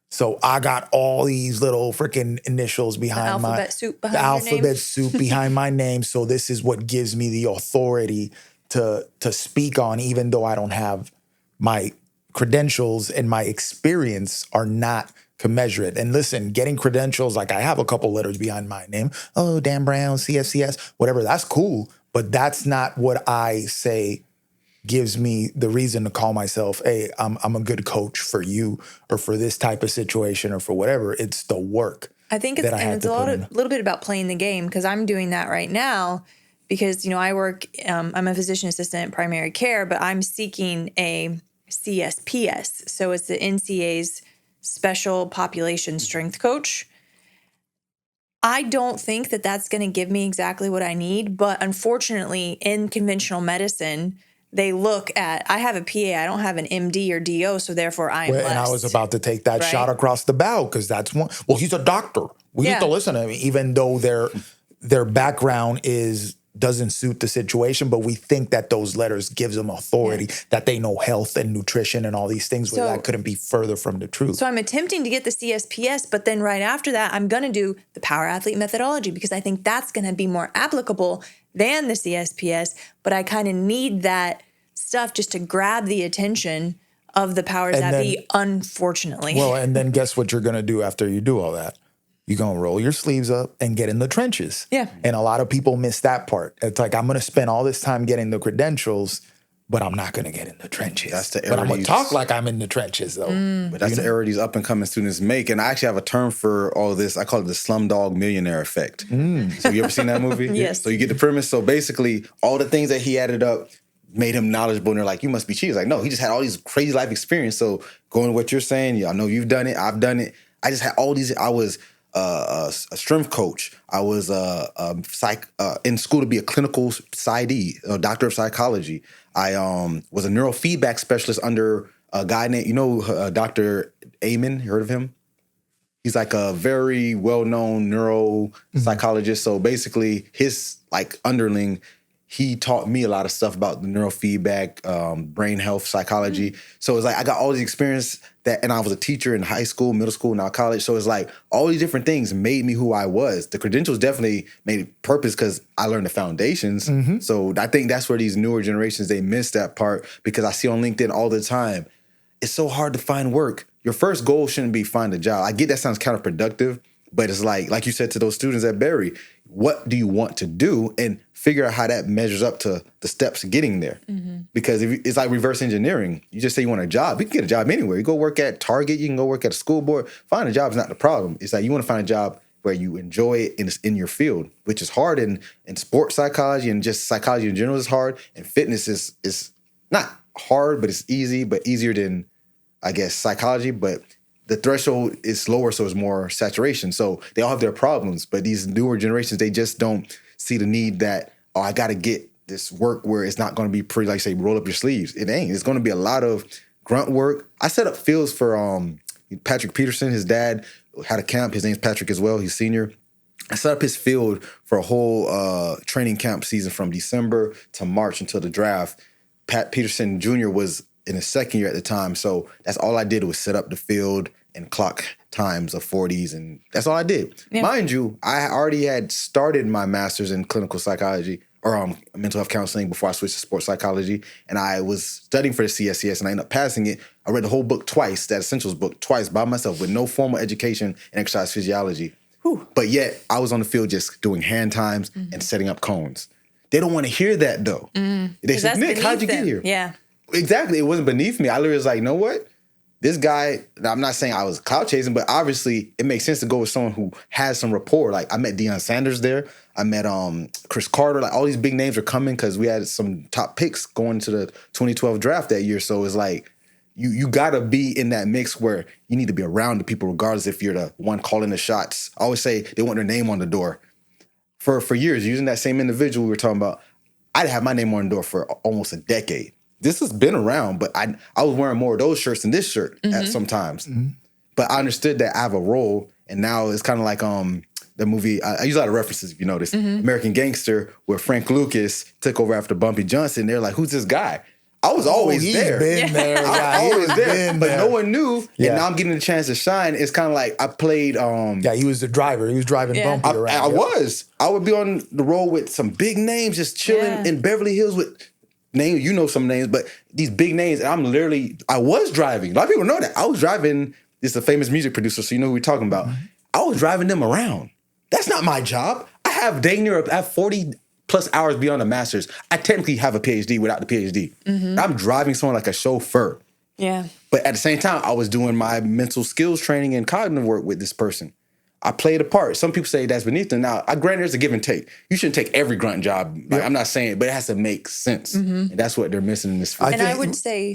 So I got all these little freaking initials behind alphabet soup behind my name. So this is what gives me the authority to speak on, even though I don't have my credentials and my experience are not commensurate. And listen, getting credentials, like I have a couple letters behind my name. Oh, Dan Brown, CFCS, whatever. That's cool. But that's not what I say gives me the reason to call myself, hey, I'm a good coach for you or for this type of situation or for whatever. It's the work. I think it's a little bit about playing the game, because I'm doing that right now because, you know, I work, I'm a physician assistant in primary care, but I'm seeking a CSPS. So it's the NCA's special population strength coach. I don't think that that's going to give me exactly what I need, but unfortunately in conventional medicine, they look at, I have a PA, I don't have an MD or DO, so therefore I am blessed. And I was about to take that shot across the bow, because that's one. Well, he's a doctor. We need to listen to him, even though their background doesn't suit the situation, but we think that those letters gives them authority, that they know health and nutrition and all these things, where that couldn't be further from the truth. So I'm attempting to get the CSPS, but then right after that, I'm going to do the Power Athlete methodology, because I think that's going to be more applicable than the CSPS, but I kind of need that stuff just to grab the attention of the powers that be, unfortunately. Well, and then guess what you're going to do after you do all that? You're going to roll your sleeves up and get in the trenches. Yeah. And a lot of people miss that part. It's like, I'm going to spend all this time getting the credentials, but I'm not going to get in the trenches. That's the error. But I'm going to talk like I'm in the trenches, though. But that's the error these up-and-coming students make. And I actually have a term for all of this. I call it the Slumdog Millionaire effect. So you ever seen that movie? Yes. So you get the premise. So basically, all the things that he added up made him knowledgeable. And they're like, you must be cheating. Like, no, he just had all these crazy life experience. So going to what you're saying, I know you've done it. I've done it. I just had all these. I was a strength coach. I was in school to be a clinical PsyD, a doctor of psychology. I was a neurofeedback specialist under a guy named, Dr. Amen. You heard of him? He's like a very well-known neuropsychologist. So basically, his underling, he taught me a lot of stuff about the neurofeedback, brain health, psychology. So it's like I got all these experience and I was a teacher in high school, middle school, now college. So it's like all these different things made me who I was. The credentials definitely made it purpose because I learned the foundations. So I think that's where these newer generations, they miss that part, because I see on LinkedIn all the time, it's so hard to find work. Your first goal shouldn't be find a job. I get that sounds counterproductive, but it's like you said to those students at Berry, what do you want to do? And figure out how that measures up to the steps getting there. Because it's like reverse engineering. You just say you want a job. You can get a job anywhere. You go work at Target. You can go work at a school board. Find a job is not the problem. It's like you want to find a job where you enjoy it and it's in your field, which is hard in sports psychology, and just psychology in general is hard. And fitness is not hard, but it's easy, but easier than, I guess, psychology. But the threshold is lower, so it's more saturation. So they all have their problems, but these newer generations, they just don't see the need that, oh, I got to get this work where it's not going to be pretty, like say, roll up your sleeves. It ain't. It's going to be a lot of grunt work. I set up fields for Patrick Peterson. His dad had a camp. His name's Patrick as well. He's senior. I set up his field for a whole training camp season from December to March until the draft. Pat Peterson Jr. was in his second year at the time, so that's all I did was set up the field and clock times of 40s, and that's all I did. Yeah. Mind you, I already had started my master's in clinical psychology or mental health counseling before I switched to sports psychology, and I was studying for the CSCS, and I ended up passing it. I read the whole book twice, that Essentials book, twice by myself with no formal education in exercise physiology. Whew. But yet, I was on the field just doing hand times and setting up cones. They don't want to hear that, though. They said, Nick, how'd you get here? Yeah. Exactly. It wasn't beneath me. I literally was like, you know what? This guy, I'm not saying I was clout chasing, but obviously it makes sense to go with someone who has some rapport. Like I met Deion Sanders there. I met Chris Carter. Like all these big names are coming because we had some top picks going to the 2012 draft that year. So it's like, you got to be in that mix where you need to be around the people regardless if you're the one calling the shots. I always say they want their name on the door. For years, using that same individual we were talking about, I'd have my name on the door for almost a decade. This has been around, but I was wearing more of those shirts than this shirt at sometimes. But I understood that I have a role, and now it's kind of like the movie, I use a lot of references if you notice, American Gangster, where Frank Lucas took over after Bumpy Johnson. They're like, who's this guy? I was always there. Been there. I was always there, but no one knew. And now I'm getting a chance to shine. It's kind of like I played. He was the driver. He was driving Bumpy around. I would be on the road with some big names, just chilling in Beverly Hills with names. You know some names, but these big names. And I was driving. A lot of people know that. I was driving. This is a famous music producer, so you know who we're talking about. I was driving them around. That's not my job. I have 40 plus hours beyond a master's. I technically have a PhD without the PhD. I'm driving someone like a chauffeur. Yeah. But at the same time, I was doing my mental skills training and cognitive work with this person. I played a part. Some people say that's beneath them. Now, I grant there's a give and take. You shouldn't take every grunt job. Like, I'm not saying it, but it has to make sense. And that's what they're missing in this field. I would say,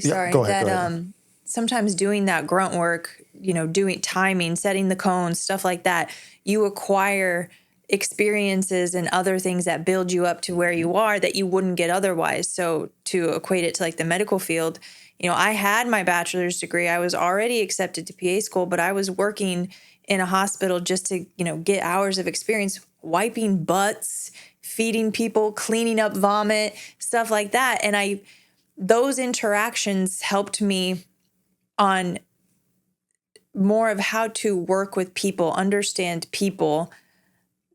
sometimes doing that grunt work, doing timing, setting the cones, stuff like that, you acquire experiences and other things that build you up to where you are that you wouldn't get otherwise. So to equate it to like the medical field, I had my bachelor's degree. I was already accepted to PA school, but I was working in a hospital just to, get hours of experience wiping butts, feeding people, cleaning up vomit, stuff like that. And those interactions helped me on more of how to work with people, understand people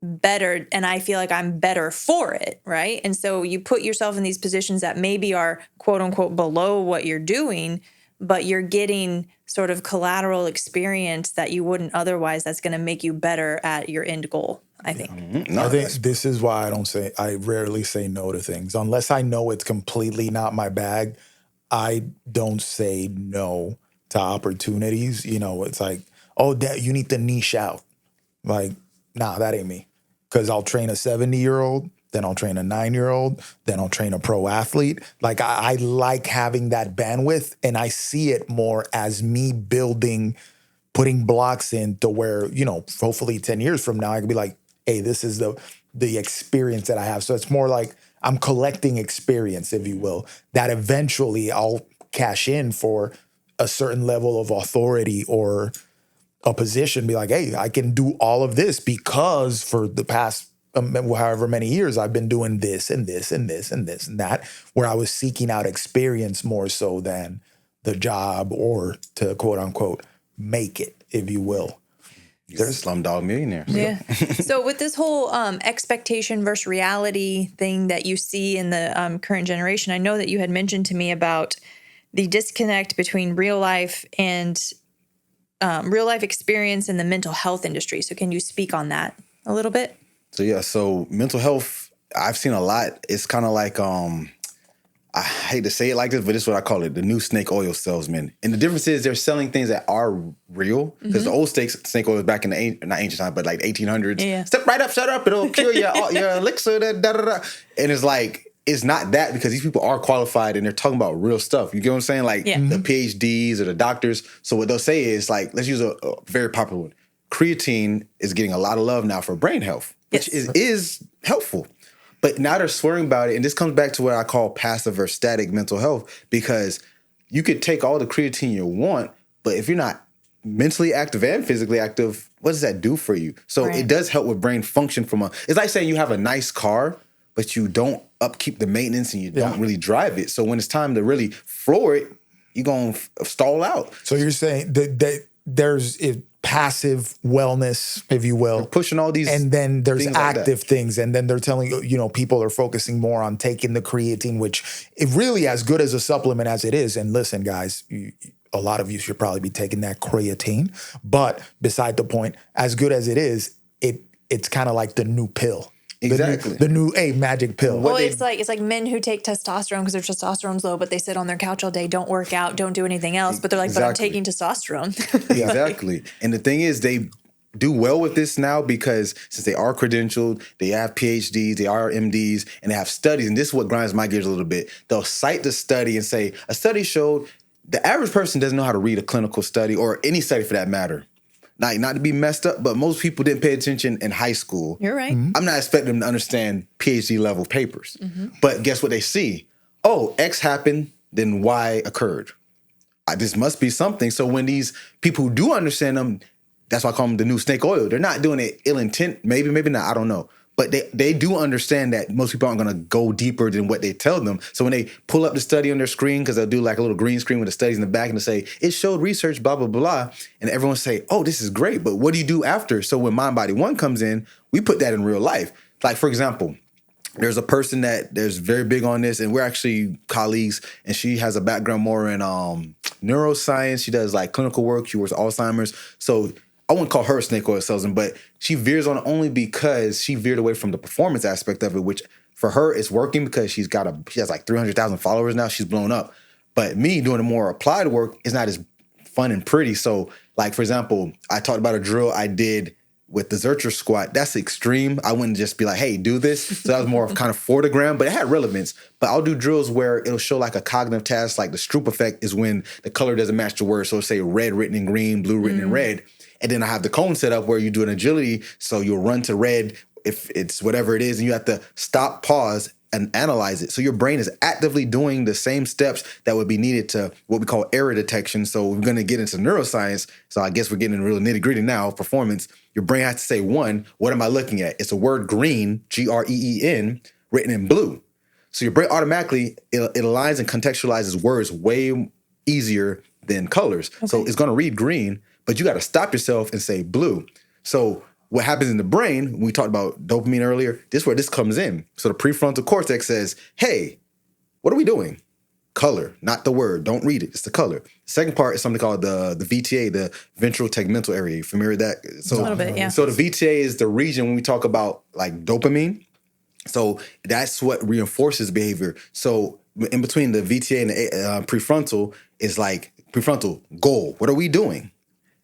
better, and I feel like I'm better for it, right? And so you put yourself in these positions that maybe are quote unquote below what you're doing, but you're getting sort of collateral experience that you wouldn't otherwise. That's going to make you better at your end goal, I think. I think this is why I rarely say no to things. Unless I know it's completely not my bag, I don't say no to opportunities. It's like, oh, you need to niche out. Like, nah, that ain't me. Because I'll train a 70-year-old, then I'll train a 9-year-old, then I'll train a pro athlete. Like I like having that bandwidth, and I see it more as me putting blocks in to where, hopefully 10 years from now, I can be like, hey, this is the experience that I have. So it's more like I'm collecting experience, if you will, that eventually I'll cash in for a certain level of authority or a position, be like, hey, I can do all of this because for the past however many years I've been doing this and this and this and this and that, where I was seeking out experience more so than the job or to quote unquote make it, if you will. There's Slumdog Millionaire. Yeah. So with this whole expectation versus reality thing that you see in the current generation, I know that you had mentioned to me about the disconnect between real life and real life experience in the mental health industry. So can you speak on that a little bit? So mental health, I've seen a lot. It's kind of like, I hate to say it like this, but this is what I call it, the new snake oil salesman. And the difference is they're selling things that are real. Because the old snake oil was back in the, not ancient time, but like 1800s. Yeah. Step right up, shut up, it'll cure your elixir. And it's like, it's not that, because these people are qualified and they're talking about real stuff. You get what I'm saying? Like the PhDs or the doctors. So what they'll say is like, let's use a very popular one. Creatine is getting a lot of love now for brain health, which is helpful. But now they're swearing about it. And this comes back to what I call passive or static mental health, because you could take all the creatine you want, but if you're not mentally active and physically active, what does that do for you? So it does help with brain function it's like saying you have a nice car, but you don't upkeep the maintenance and you don't really drive it. So when it's time to really floor it, you're going to stall out. So you're saying that there's passive wellness, if you will. They're pushing all these and then there's active like things. And then they're telling you, people are focusing more on taking the creatine, which it really as good as a supplement as it is. And listen, guys, a lot of you should probably be taking that creatine. But beside the point, as good as it is, it's kind of like the new pill. Exactly. The new magic pill. Well, it's like men who take testosterone because their testosterone's low, but they sit on their couch all day, don't work out, don't do anything else. But they're like, but I'm taking testosterone. Exactly. And the thing is, they do well with this now because since they are credentialed, they have PhDs, they are MDs, and they have studies. And this is what grinds my gears a little bit. They'll cite the study and say, a study showed the average person doesn't know how to read a clinical study or any study for that matter. Not to be messed up, but most people didn't pay attention in high school. You're right. Mm-hmm. I'm not expecting them to understand PhD level papers. Mm-hmm. But guess what they see? Oh, X happened, then Y occurred. This must be something. So when these people who do understand them, that's why I call them the new snake oil. They're not doing it ill intent. Maybe not. I don't know. But they do understand that most people aren't going to go deeper than what they tell them. So when they pull up the study on their screen, because they'll do like a little green screen with the studies in the back and they'll say, it showed research, blah, blah, blah. And everyone say, oh, this is great. But what do you do after? So when Mind Body One comes in, we put that in real life. Like, for example, there's a person there's very big on this, and we're actually colleagues, and she has a background more in neuroscience. She does like clinical work. She works with Alzheimer's. So I wouldn't call her a snake oil salesman, but she veers on it only because she veered away from the performance aspect of it, which for her is working because she has like 300,000 followers now. She's blown up. But me doing the more applied work is not as fun and pretty. So like, for example, I talked about a drill I did with the Zercher squat. That's extreme. I wouldn't just be like, hey, do this. So that was more of kind of for the gram, but it had relevance. But I'll do drills where it'll show like a cognitive task, like the Stroop effect is when the color doesn't match the word. So it'll say red written in green, blue written in red. And then I have the cone set up where you do an agility. So you'll run to red if it's whatever it is, and you have to stop, pause, and analyze it. So your brain is actively doing the same steps that would be needed to what we call error detection. So we're going to get into neuroscience. So I guess we're getting real nitty gritty now, performance. Your brain has to say, one, what am I looking at? It's a word green, Green, written in blue. So your brain automatically, it aligns and contextualizes words way easier than colors. Okay. So it's going to read green, but you got to stop yourself and say blue. So what happens in the brain, when we talked about dopamine earlier, this is where this comes in. So the prefrontal cortex says, hey, what are we doing? Color, not the word. Don't read it. It's the color. The second part is something called the VTA, the ventral tegmental area. You familiar with that? So, a little bit, yeah. So the VTA is the region when we talk about like dopamine. So that's what reinforces behavior. So in between the VTA and the prefrontal is like prefrontal goal. What are we doing?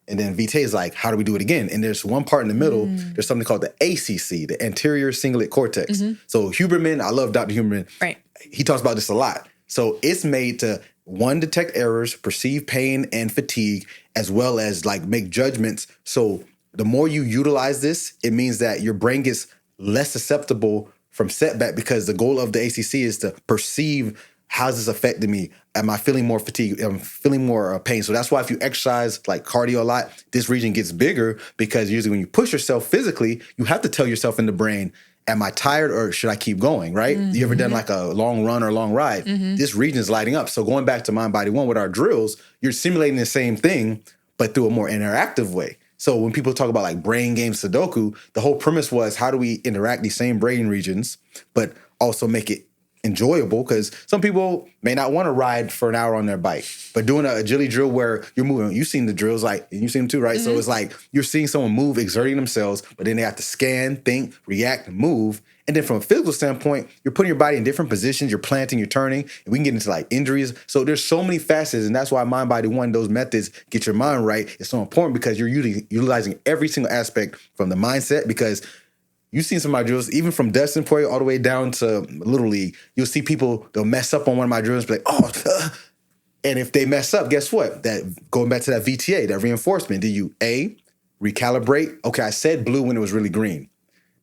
And then VTA is like, how do we do it again? And there's one part in the middle, there's something called the ACC, the anterior cingulate cortex. Mm-hmm. So Huberman, I love Dr. Huberman. Right. He talks about this a lot. So it's made to, one, detect errors, perceive pain and fatigue, as well as like make judgments. So the more you utilize this, it means that your brain gets less susceptible from setback, because the goal of the ACC is to perceive, how's this affecting me? Am I feeling more fatigue? Am I feeling more pain? So that's why if you exercise like cardio a lot, this region gets bigger, because usually when you push yourself physically, you have to tell yourself in the brain, am I tired or should I keep going, right? Mm-hmm. You ever done like a long run or a long ride? Mm-hmm. This region is lighting up. So going back to Mind Body One with our drills, you're simulating the same thing, but through a more interactive way. So when people talk about like brain game Sudoku, the whole premise was, how do we interact these same brain regions, but also make it enjoyable? Because some people may not want to ride for an hour on their bike, but doing an agility drill where you're moving, you've seen the drills, like, and you've seen them too, right? Mm-hmm. So it's like you're seeing someone move, exerting themselves, but then they have to scan, think, react, move. And then from a physical standpoint, you're putting your body in different positions, you're planting, you're turning, and we can get into like injuries. So there's so many facets, and that's why Mind Body One, those methods, get your mind right, is so important, because you're utilizing every single aspect from the mindset, because You've seen some of my drills, even from Dustin Poirier all the way down to Little League. You'll see people, they'll mess up on one of my drills, be like, and if they mess up, guess what? That going back to that VTA, that reinforcement, do you A, recalibrate? Okay, I said blue when it was really green.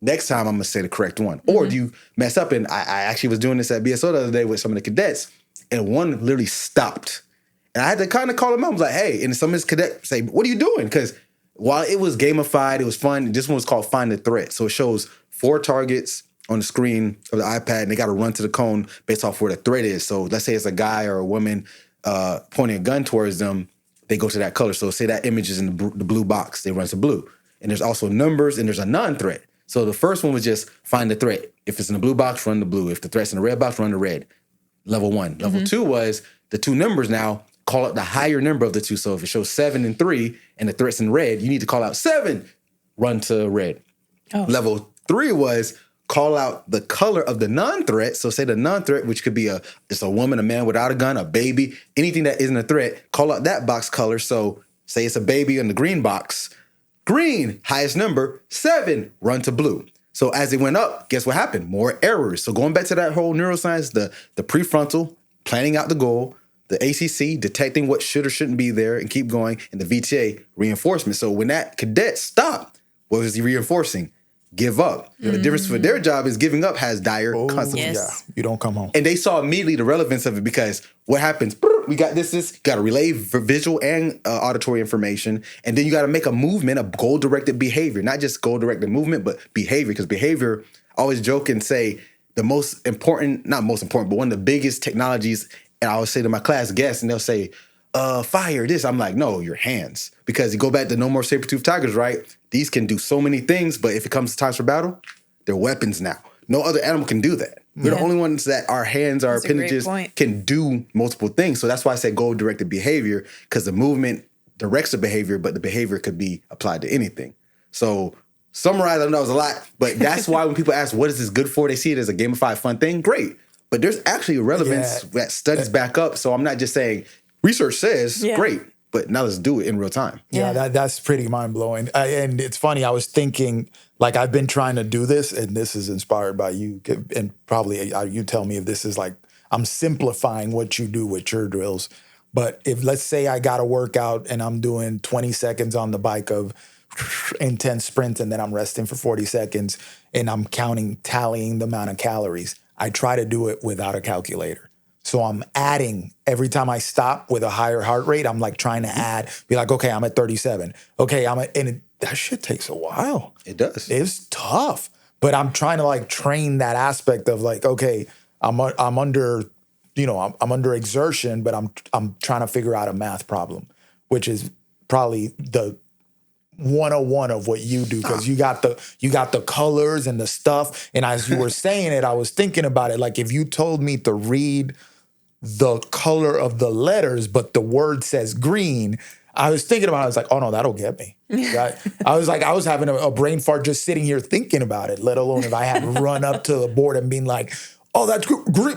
Next time, I'm going to say the correct one. Mm-hmm. Or do you mess up? And I actually was doing this at BSO the other day with some of the cadets, and one literally stopped. And I had to kind of call him out. I was like, hey, and some of his cadets say, what are you doing? Because while it was gamified, it was fun, this one was called Find the Threat. So it shows 4 targets on the screen of the iPad, and they got to run to the cone based off where the threat is. So let's say it's a guy or a woman pointing a gun towards them, they go to that color. So say that image is in the blue box, they run to blue. And there's also numbers, and there's a non-threat. So the first one was just find the threat. If it's in the blue box, run the blue. If the threat's in the red box, run the red. Level 1. Level 2 was the 2 numbers now, call out the higher number of the 2. So if it shows 7 and 3 and the threat's in red, you need to call out 7, run to red. Oh. Level 3 was call out the color of the non-threat. So say the non-threat, which could be it's a woman, a man without a gun, a baby, anything that isn't a threat, call out that box color. So say it's a baby in the green box. Green, highest number, 7, run to blue. So as it went up, guess what happened? More errors. So going back to that whole neuroscience, the prefrontal, planning out the goal, the ACC, detecting what should or shouldn't be there and keep going, and the VTA, reinforcement. So when that cadet stopped, what was he reinforcing? Give up. The difference for their job is giving up has dire consequences. Yes. Yeah, you don't come home. And they saw immediately the relevance of it because what happens? We got this, you got to relay visual and auditory information. And then you got to make a movement, a goal-directed behavior, not just goal-directed movement, but behavior. Because behavior, I always joke and say the most important, not most important, but one of the biggest technologies, and I always say to my class guests, and they'll say, fire this. I'm like, no, your hands. Because you go back to No More Saber-Tooth Tigers, right? These can do so many things, but if it comes to times for battle, they're weapons now. No other animal can do that. We're the only ones that our hands, our appendages can do multiple things. So that's why I say goal-directed behavior, because the movement directs the behavior, but the behavior could be applied to anything. So summarize, I know it was a lot, but that's why when people ask, what is this good for? They see it as a gamified fun thing. Great. But there's actually relevance that studies back up. So I'm not just saying research says great, but now let's do it in real time. Yeah, that's pretty mind-blowing. And it's funny, I was thinking, like, I've been trying to do this, and this is inspired by you, and probably you tell me if this is like, I'm simplifying what you do with your drills. But if, let's say I got to work out and I'm doing 20 seconds on the bike of intense sprint, and then I'm resting for 40 seconds, and I'm tallying the amount of calories, I try to do it without a calculator. So I'm adding every time I stop with a higher heart rate. I'm like trying to add, be like, okay, I'm at 37. Okay, that shit takes a while. It does. It's tough, but I'm trying to like train that aspect of like, okay, I'm under, I'm under exertion, but I'm trying to figure out a math problem, which is probably the 101 of what you do, because you got the colors and the stuff. And as you were saying it, I was thinking about it. Like if you told me to read the color of the letters, but the word says green, I was thinking about it. I was like, oh no, that'll get me. Right? I was having a brain fart just sitting here thinking about it, let alone if I had run up to the board and been like, oh, that's green.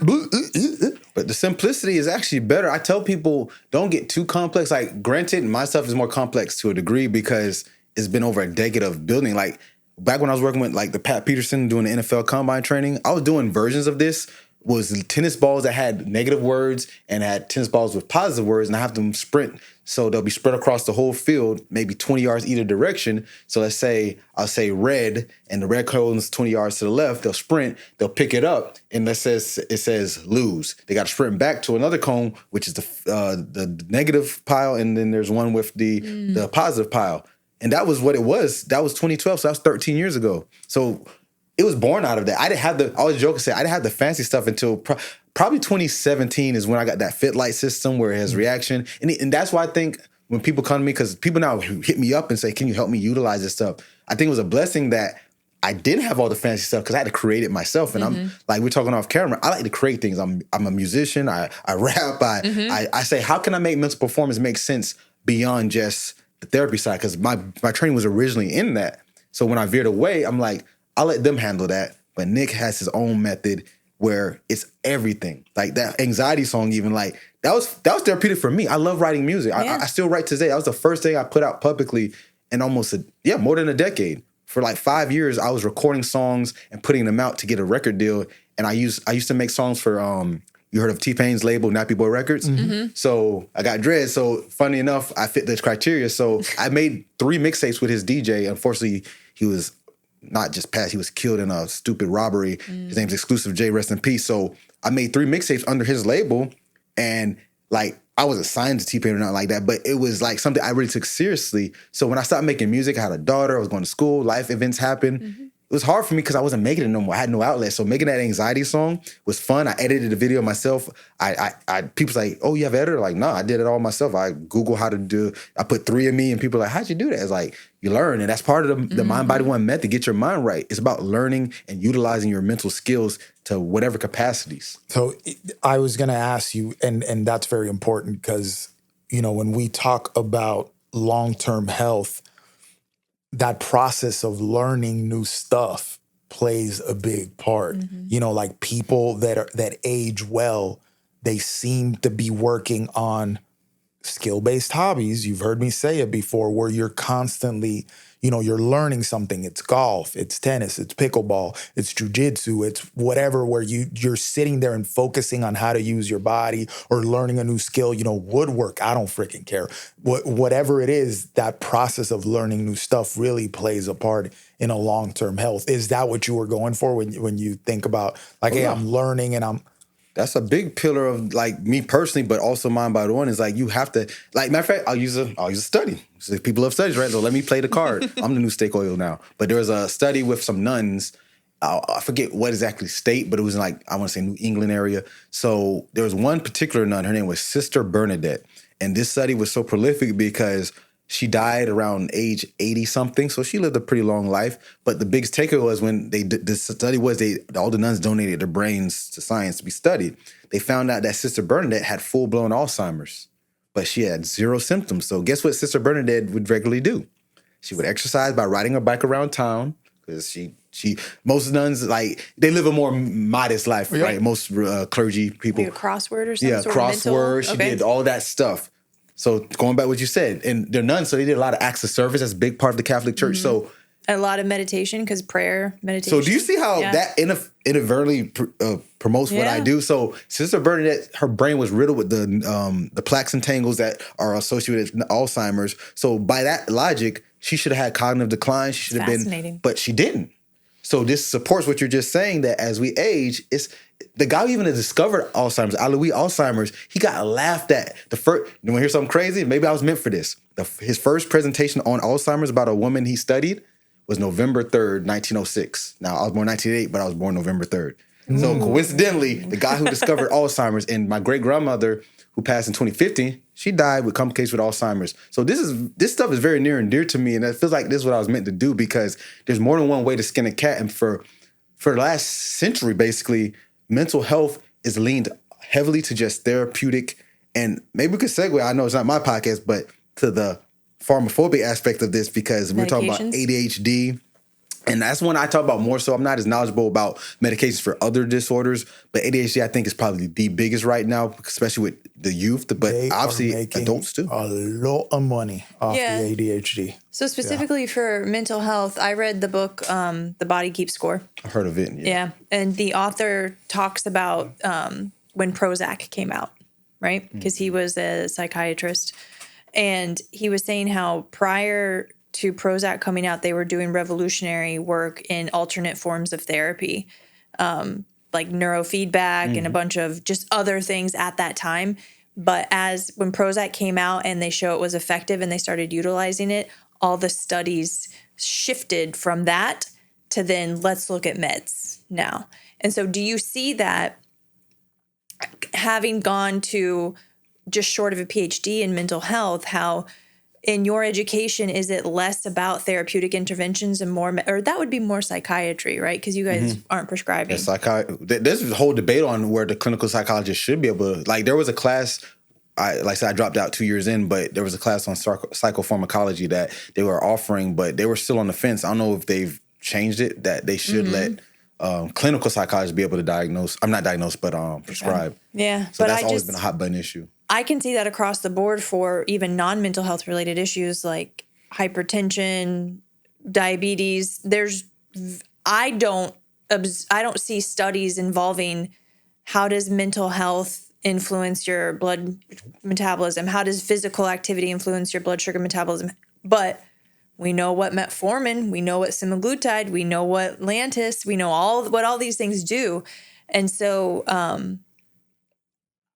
But the simplicity is actually better. I tell people, don't get too complex. Like, granted, my stuff is more complex to a degree because it's been over a decade of building. Like, back when I was working with like the Pat Peterson doing the NFL combine training, I was doing versions of this. Was tennis balls that had negative words and had tennis balls with positive words, and I have them sprint. So they'll be spread across the whole field, maybe 20 yards either direction. So let's say I'll say red, and the red cone's 20 yards to the left. They'll sprint, they'll pick it up, and it says lose. They got to sprint back to another cone, which is the negative pile, and then there's one with the positive pile. And that was what it was. That was 2012, so that was 13 years ago. So it was born out of that. I always joke and say, I didn't have the fancy stuff until probably 2017 is when I got that Fit Light system where it has reaction. And that's why I think when people come to me, because people now hit me up and say, can you help me utilize this stuff? I think it was a blessing that I didn't have all the fancy stuff because I had to create it myself. And I'm like, we're talking off camera, I like to create things. I'm a musician, I rap, I say, how can I make mental performance make sense beyond just the therapy side? Because my training was originally in that. So when I veered away, I'm like, I'll let them handle that. But Nick has his own method where it's everything. Like that anxiety song, even like that was therapeutic for me. I love writing music. I still write today. That was the first thing I put out publicly in almost more than a decade. for like 5 years, I was recording songs and putting them out to get a record deal. And I used to make songs for, you heard of T-Pain's label, Nappy Boy Records? Mm-hmm. So I got dreads. So funny enough, I fit this criteria. So I made 3 mixtapes with his DJ. Unfortunately, he was not just passed, he was killed in a stupid robbery. His name's Exclusive J, rest in peace. So I made 3 mixtapes under his label. And like, I wasn't signed to T-Pain or nothing like that, but it was like something I really took seriously. So when I started making music, I had a daughter, I was going to school, life events happened. Mm-hmm. It was hard for me because I wasn't making it no more. I had no outlet. So making that anxiety song was fun. I edited the video myself. People say, oh, you have an editor? Like, no, I did it all myself. I Google how to do, I put 3 of me and people are like, how'd you do that? It's like, you learn. And that's part of the Mind, Body, One method. Get your mind right. It's about learning and utilizing your mental skills to whatever capacities. So I was going to ask you, and that's very important because, you know, when we talk about long-term health, that process of learning new stuff plays a big part. Mm-hmm. You know, like people that age well, they seem to be working on skill-based hobbies. You've heard me say it before, where you're constantly, you know, you're learning something. It's golf, it's tennis, it's pickleball, it's jujitsu, it's whatever, where you're sitting there and focusing on how to use your body or learning a new skill, you know, woodwork, I don't freaking care. Whatever it is, that process of learning new stuff really plays a part in a long-term health. Is that what you were going for when you think about like, hey, I'm learning and I'm... That's a big pillar of like me personally, but also Mind, Body, One is like you have to, like, matter of fact, I'll use a study. So people love studies, right? So let me play the card. I'm the new steak oil now. But there was a study with some nuns. I forget what exactly state, but it was in like, I want to say New England area. So there was one particular nun, her name was Sister Bernadette. And this study was so prolific because she died around age 80-something, so she lived a pretty long life. But the biggest takeaway was when this study was all the nuns donated their brains to science to be studied. They found out that Sister Bernadette had full-blown Alzheimer's, but she had 0 symptoms. So guess what Sister Bernadette would regularly do? She would exercise by riding her bike around town because most nuns, like, they live a more modest life, right? Most clergy people. Like a crossword or something? Yeah, crossword. She did all that stuff. So going back to what you said, and they're nuns, so they did a lot of acts of service. That's a big part of the Catholic Church. Mm-hmm. So a lot of meditation, because prayer, meditation. So do you see how that inadvertently promotes what I do? So Sister Bernadette, her brain was riddled with the plaques and tangles that are associated with Alzheimer's. So by that logic, she should have had cognitive decline. She should have been, but she didn't. So this supports what you're just saying, that as we age, it's the guy who even discovered Alzheimer's, Alois Alzheimer's, he got laughed at. You want to hear something crazy? Maybe I was meant for this. His first presentation on Alzheimer's about a woman he studied was November 3rd, 1906. Now, I was born 1908, but I was born November 3rd. So coincidentally, the guy who discovered Alzheimer's, and my great-grandmother, who passed in 2015, she died with complications with Alzheimer's. So this stuff is very near and dear to me, and it feels like this is what I was meant to do, because there's more than one way to skin a cat. And for the last century, basically, mental health is leaned heavily to just therapeutic. And maybe we could segue, I know it's not my podcast, but to the PharmaPhobic aspect of this, because we're talking about ADHD. And that's one I talk about more so. I'm not as knowledgeable about medications for other disorders, but ADHD I think is probably the biggest right now, especially with the youth, but obviously adults too. A lot of money off the ADHD. So specifically for mental health, I read the book, The Body Keeps Score. I've heard of it. Yeah. And the author talks about when Prozac came out, right? Because he was a psychiatrist. And he was saying how prior to Prozac coming out, they were doing revolutionary work in alternate forms of therapy, like neurofeedback and a bunch of just other things at that time. But when Prozac came out and they show it was effective and they started utilizing it, all the studies shifted from that to then let's look at meds now. And so do you see that, having gone to just short of a PhD in mental health, how in your education, is it less about therapeutic interventions and more, or that would be more psychiatry, right? Because you guys aren't prescribing. There's a whole debate on where the clinical psychologist should be able to, like, there was a class, like I said, I dropped out 2 years in, but there was a class on psychopharmacology that they were offering, but they were still on the fence. I don't know if they've changed it, that they should let clinical psychologists be able to diagnose. I'm not diagnose, but prescribe. Yeah. So that's always been a hot button issue. I can see that across the board for even non-mental health related issues like hypertension, diabetes. I don't see studies involving how does mental health influence your blood metabolism? How does physical activity influence your blood sugar metabolism? But we know what metformin, we know what semaglutide, we know what Lantus, we know what all these things do. And so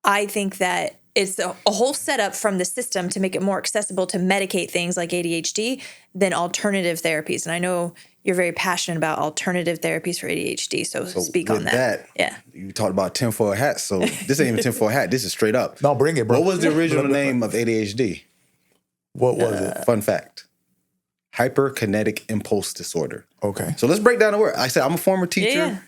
I think that it's a whole setup from the system to make it more accessible to medicate things like ADHD than alternative therapies. And I know you're very passionate about alternative therapies for ADHD, so speak on that. Yeah. You talked about tinfoil hat, so this ain't even tinfoil hat. This is straight up. No, bring it, bro. What was the original name of ADHD? What was it? Fun fact. Hyperkinetic impulse disorder. Okay. So let's break down the word. Like I said, I'm a former teacher,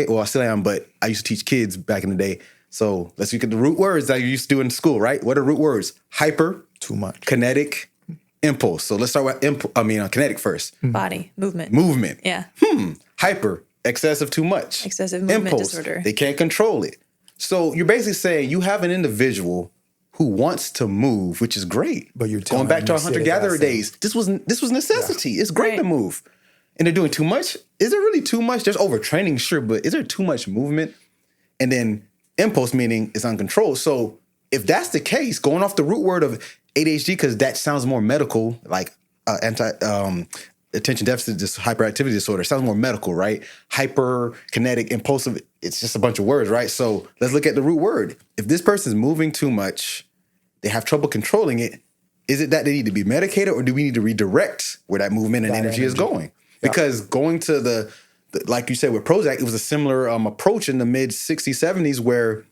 well, I still am, but I used to teach kids back in the day. So let's look at the root words that you used to do in school, right? What are root words? Hyper. Too much. Kinetic. Impulse. So let's start with kinetic first. Body. Movement. Movement. Yeah. Hyper. Excessive, too much. Excessive movement Impulse. disorder. They can't control it. So you're basically saying you have an individual who wants to move, which is great. But you're going back to our hunter-gatherer days. This was necessity. Yeah. It's great to move. And they're doing too much. Is there really too much? There's overtraining, sure, but is there too much movement? And then impulse, meaning it's uncontrolled. So if that's the case, going off the root word of ADHD, because that sounds more medical, like attention deficit hyperactivity disorder. It sounds more medical, right? Hyperkinetic, impulsive. It's just a bunch of words, right? So let's look at the root word. If this person's moving too much, they have trouble controlling it. Is it that they need to be medicated, or do we need to redirect where that movement and energy is going? Because going to the like you said with Prozac, it was a similar approach in the mid 60s, 70s, where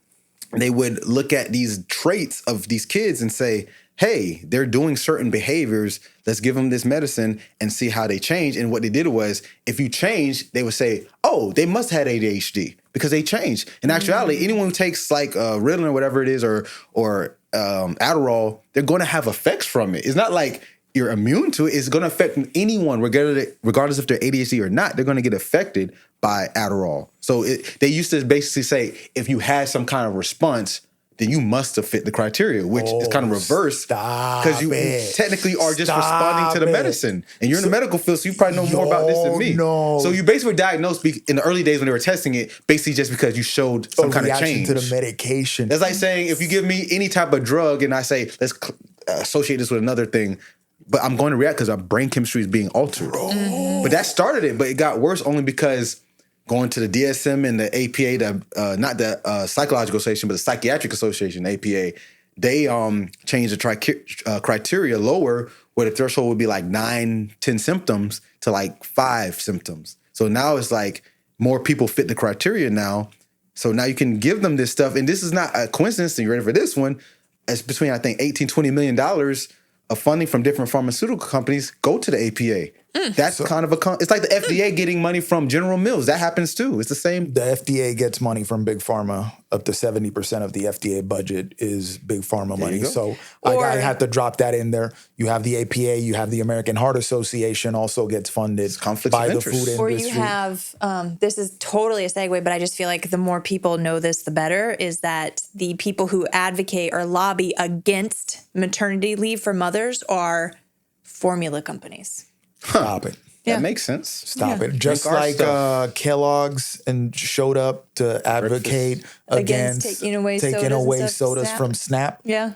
they would look at these traits of these kids and say, hey, they're doing certain behaviors. Let's give them this medicine and see how they change. And what they did was, if you change, they would say, oh, they must have ADHD because they changed. In actuality, anyone who takes like Ritalin or whatever it is, or Adderall, they're going to have effects from it. It's not like you're immune to it. It's going to affect anyone, regardless if they're ADHD or not. They're going to get affected by Adderall. So they used to basically say, if you had some kind of response, then you must have fit the criteria, which is kind of reverse, because you technically are just responding to the medicine. And you're in the medical field, so you probably know more about this than me. No. So you basically were diagnosed in the early days when they were testing it, basically just because you showed some kind of change to the medication. That's like saying, if you give me any type of drug and I say, let's associate this with another thing, but I'm going to react because our brain chemistry is being altered. But that started it, but it got worse only because going to the DSM and the APA, not the Psychological Association, but the Psychiatric Association, APA, they changed the criteria lower, where the threshold would be like 9, 10 symptoms to like 5 symptoms. So now it's like more people fit the criteria now. So now you can give them this stuff. And this is not a coincidence, and you're ready for this one. It's between, I think, $18, $20 million of funding from different pharmaceutical companies go to the APA. That's kind of it's like the FDA getting money from General Mills. That happens too. It's the same. The FDA gets money from Big Pharma. Up to 70% of the FDA budget is Big Pharma money. So I have to drop that in there. You have the APA, you have the American Heart Association also gets funded by the food industry. Or you have, this is totally a segue, but I just feel like the more people know this, the better, is that the people who advocate or lobby against maternity leave for mothers are formula companies. Stop it. That makes sense. Stop it. Just like Kellogg's and showed up to advocate against taking away sodas from Snap. Yeah.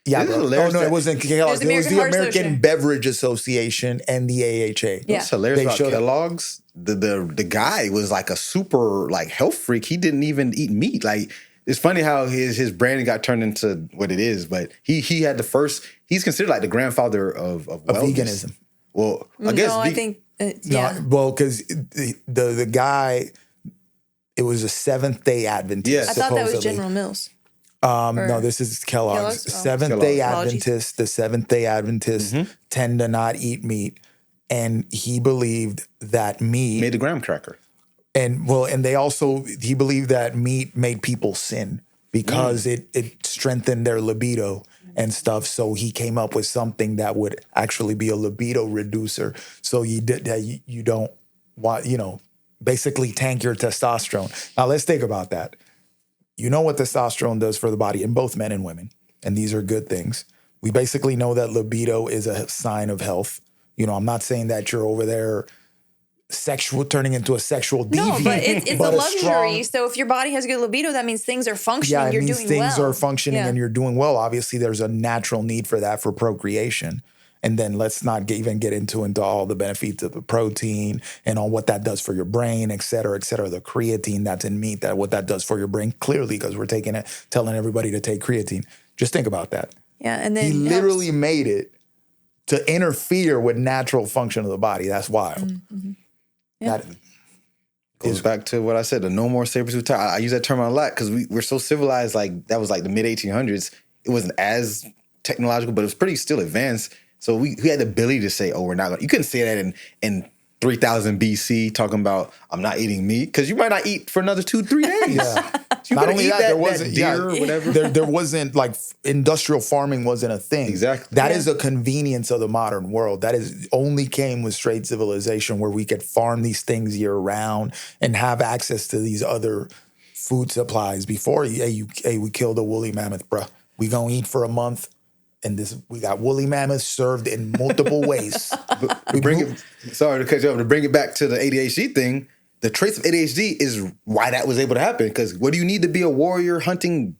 Yeah. No, it wasn't Kellogg's. It was the American Beverage Association and the AHA. Yeah. What's hilarious about Kellogg's, the guy was like a super like health freak. He didn't even eat meat. Like, it's funny how his brand got turned into what it is, but he had he's considered like the grandfather of veganism. Well, I guess I think because the guy, it was a Seventh-day Adventist. Yes. I thought that was General Mills. No, this is Kellogg's. Seventh-day Adventists. The Seventh-day Adventists tend to not eat meat, and he believed that meat made the graham cracker. And he believed that meat made people sin because it strengthened their libido and stuff. So he came up with something that would actually be a libido reducer. So you don't want, basically tank your testosterone. Now let's think about that. You know what testosterone does for the body in both men and women, and these are good things. We basically know that libido is a sign of health. I'm not saying that you're over there turning into a sexual deviant. No, but it's a luxury. So if your body has good libido, that means things are functioning. Yeah, it means things are functioning and you're doing well. Obviously, there's a natural need for that for procreation. And then let's not even get into all the benefits of the protein and on what that does for your brain, et cetera, the creatine that's in meat, what that does for your brain, clearly, because we're telling everybody to take creatine. Just think about that. Yeah, and then he literally made it to interfere with natural function of the body. That's wild. Mm-hmm. Yeah. That goes back to what I said, the no more saber-tooth tiger. I use that term a lot because we're so civilized, like that was like the mid-1800s. It wasn't as technological, but it was pretty still advanced. So we had the ability to say, we're not going to. You couldn't say that in 3000 BC talking about, I'm not eating meat, because you might not eat for another 2-3 days. Yeah. You not only that, there wasn't deer or whatever. There wasn't like industrial farming wasn't a thing. Exactly. That is a convenience of the modern world. That is only came with straight civilization where we could farm these things year round and have access to these other food supplies. Before, we killed a woolly mammoth, bruh. We gonna eat for a month. And we got woolly mammoths served in multiple ways. Sorry to cut you off, to bring it back to the ADHD thing, the traits of ADHD is why that was able to happen. Because what do you need to be a warrior hunting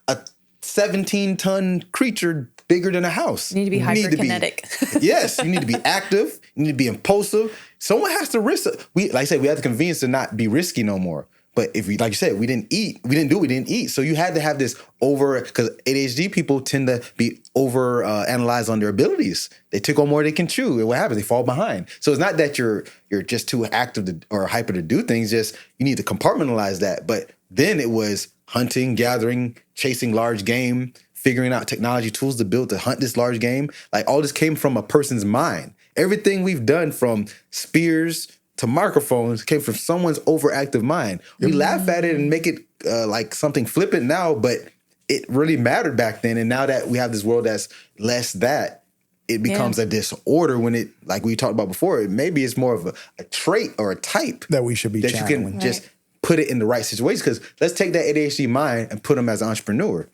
a 17-ton creature bigger than a house? You need to be hyperkinetic. Yes, you need to be active. You need to be impulsive. Someone has to risk it. Like I said, we have the convenience to not be risky no more. But if we, like you said, we didn't eat. So you had to have this because ADHD people tend to be over analyzed on their abilities. They took on more than they can chew. And what happens? They fall behind. So it's not that you're just too active or hyper to do things. Just you need to compartmentalize that. But then it was hunting, gathering, chasing large game, figuring out technology tools to hunt this large game. Like all this came from a person's mind. Everything we've done from spears to microphones came from someone's overactive mind. We laugh at it and make it like something flippant now, but it really mattered back then. And now that we have this world that's less that, it becomes a disorder when it, like we talked about before, maybe it's more of a trait or a type that we should be that channeling. You can just put it in the right situations. Because let's take that ADHD mind and put him as an entrepreneur.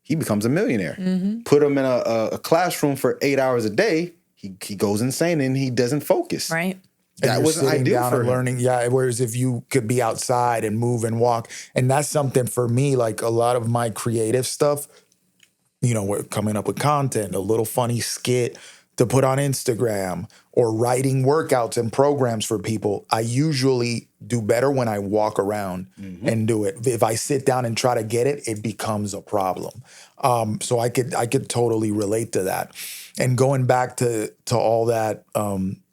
He becomes a millionaire. Mm-hmm. Put him in a classroom for 8 hours a day, he goes insane and he doesn't focus. Right. That wasn't ideal for him. Learning. Yeah, whereas if you could be outside and move and walk, and that's something for me, like a lot of my creative stuff, we're coming up with content, a little funny skit to put on Instagram or writing workouts and programs for people. I usually do better when I walk around and do it. If I sit down and try to get it, it becomes a problem. So I could totally relate to that. And going back to all that,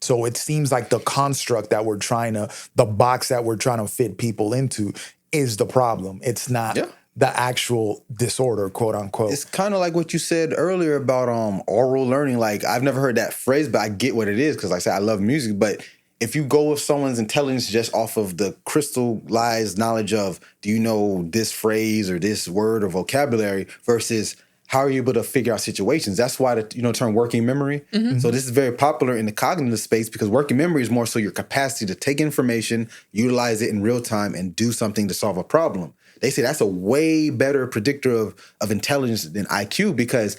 so it seems like the construct that the box that we're trying to fit people into is the problem. It's not the actual disorder, quote unquote. It's kind of like what you said earlier about oral learning. Like I've never heard that phrase, but I get what it is because like I said, I love music. But if you go with someone's intelligence just off of the crystallized knowledge of, do you know this phrase or this word or vocabulary versus how are you able to figure out situations? That's why the term working memory. Mm-hmm. So this is very popular in the cognitive space because working memory is more so your capacity to take information, utilize it in real time, and do something to solve a problem. They say that's a way better predictor of intelligence than IQ because,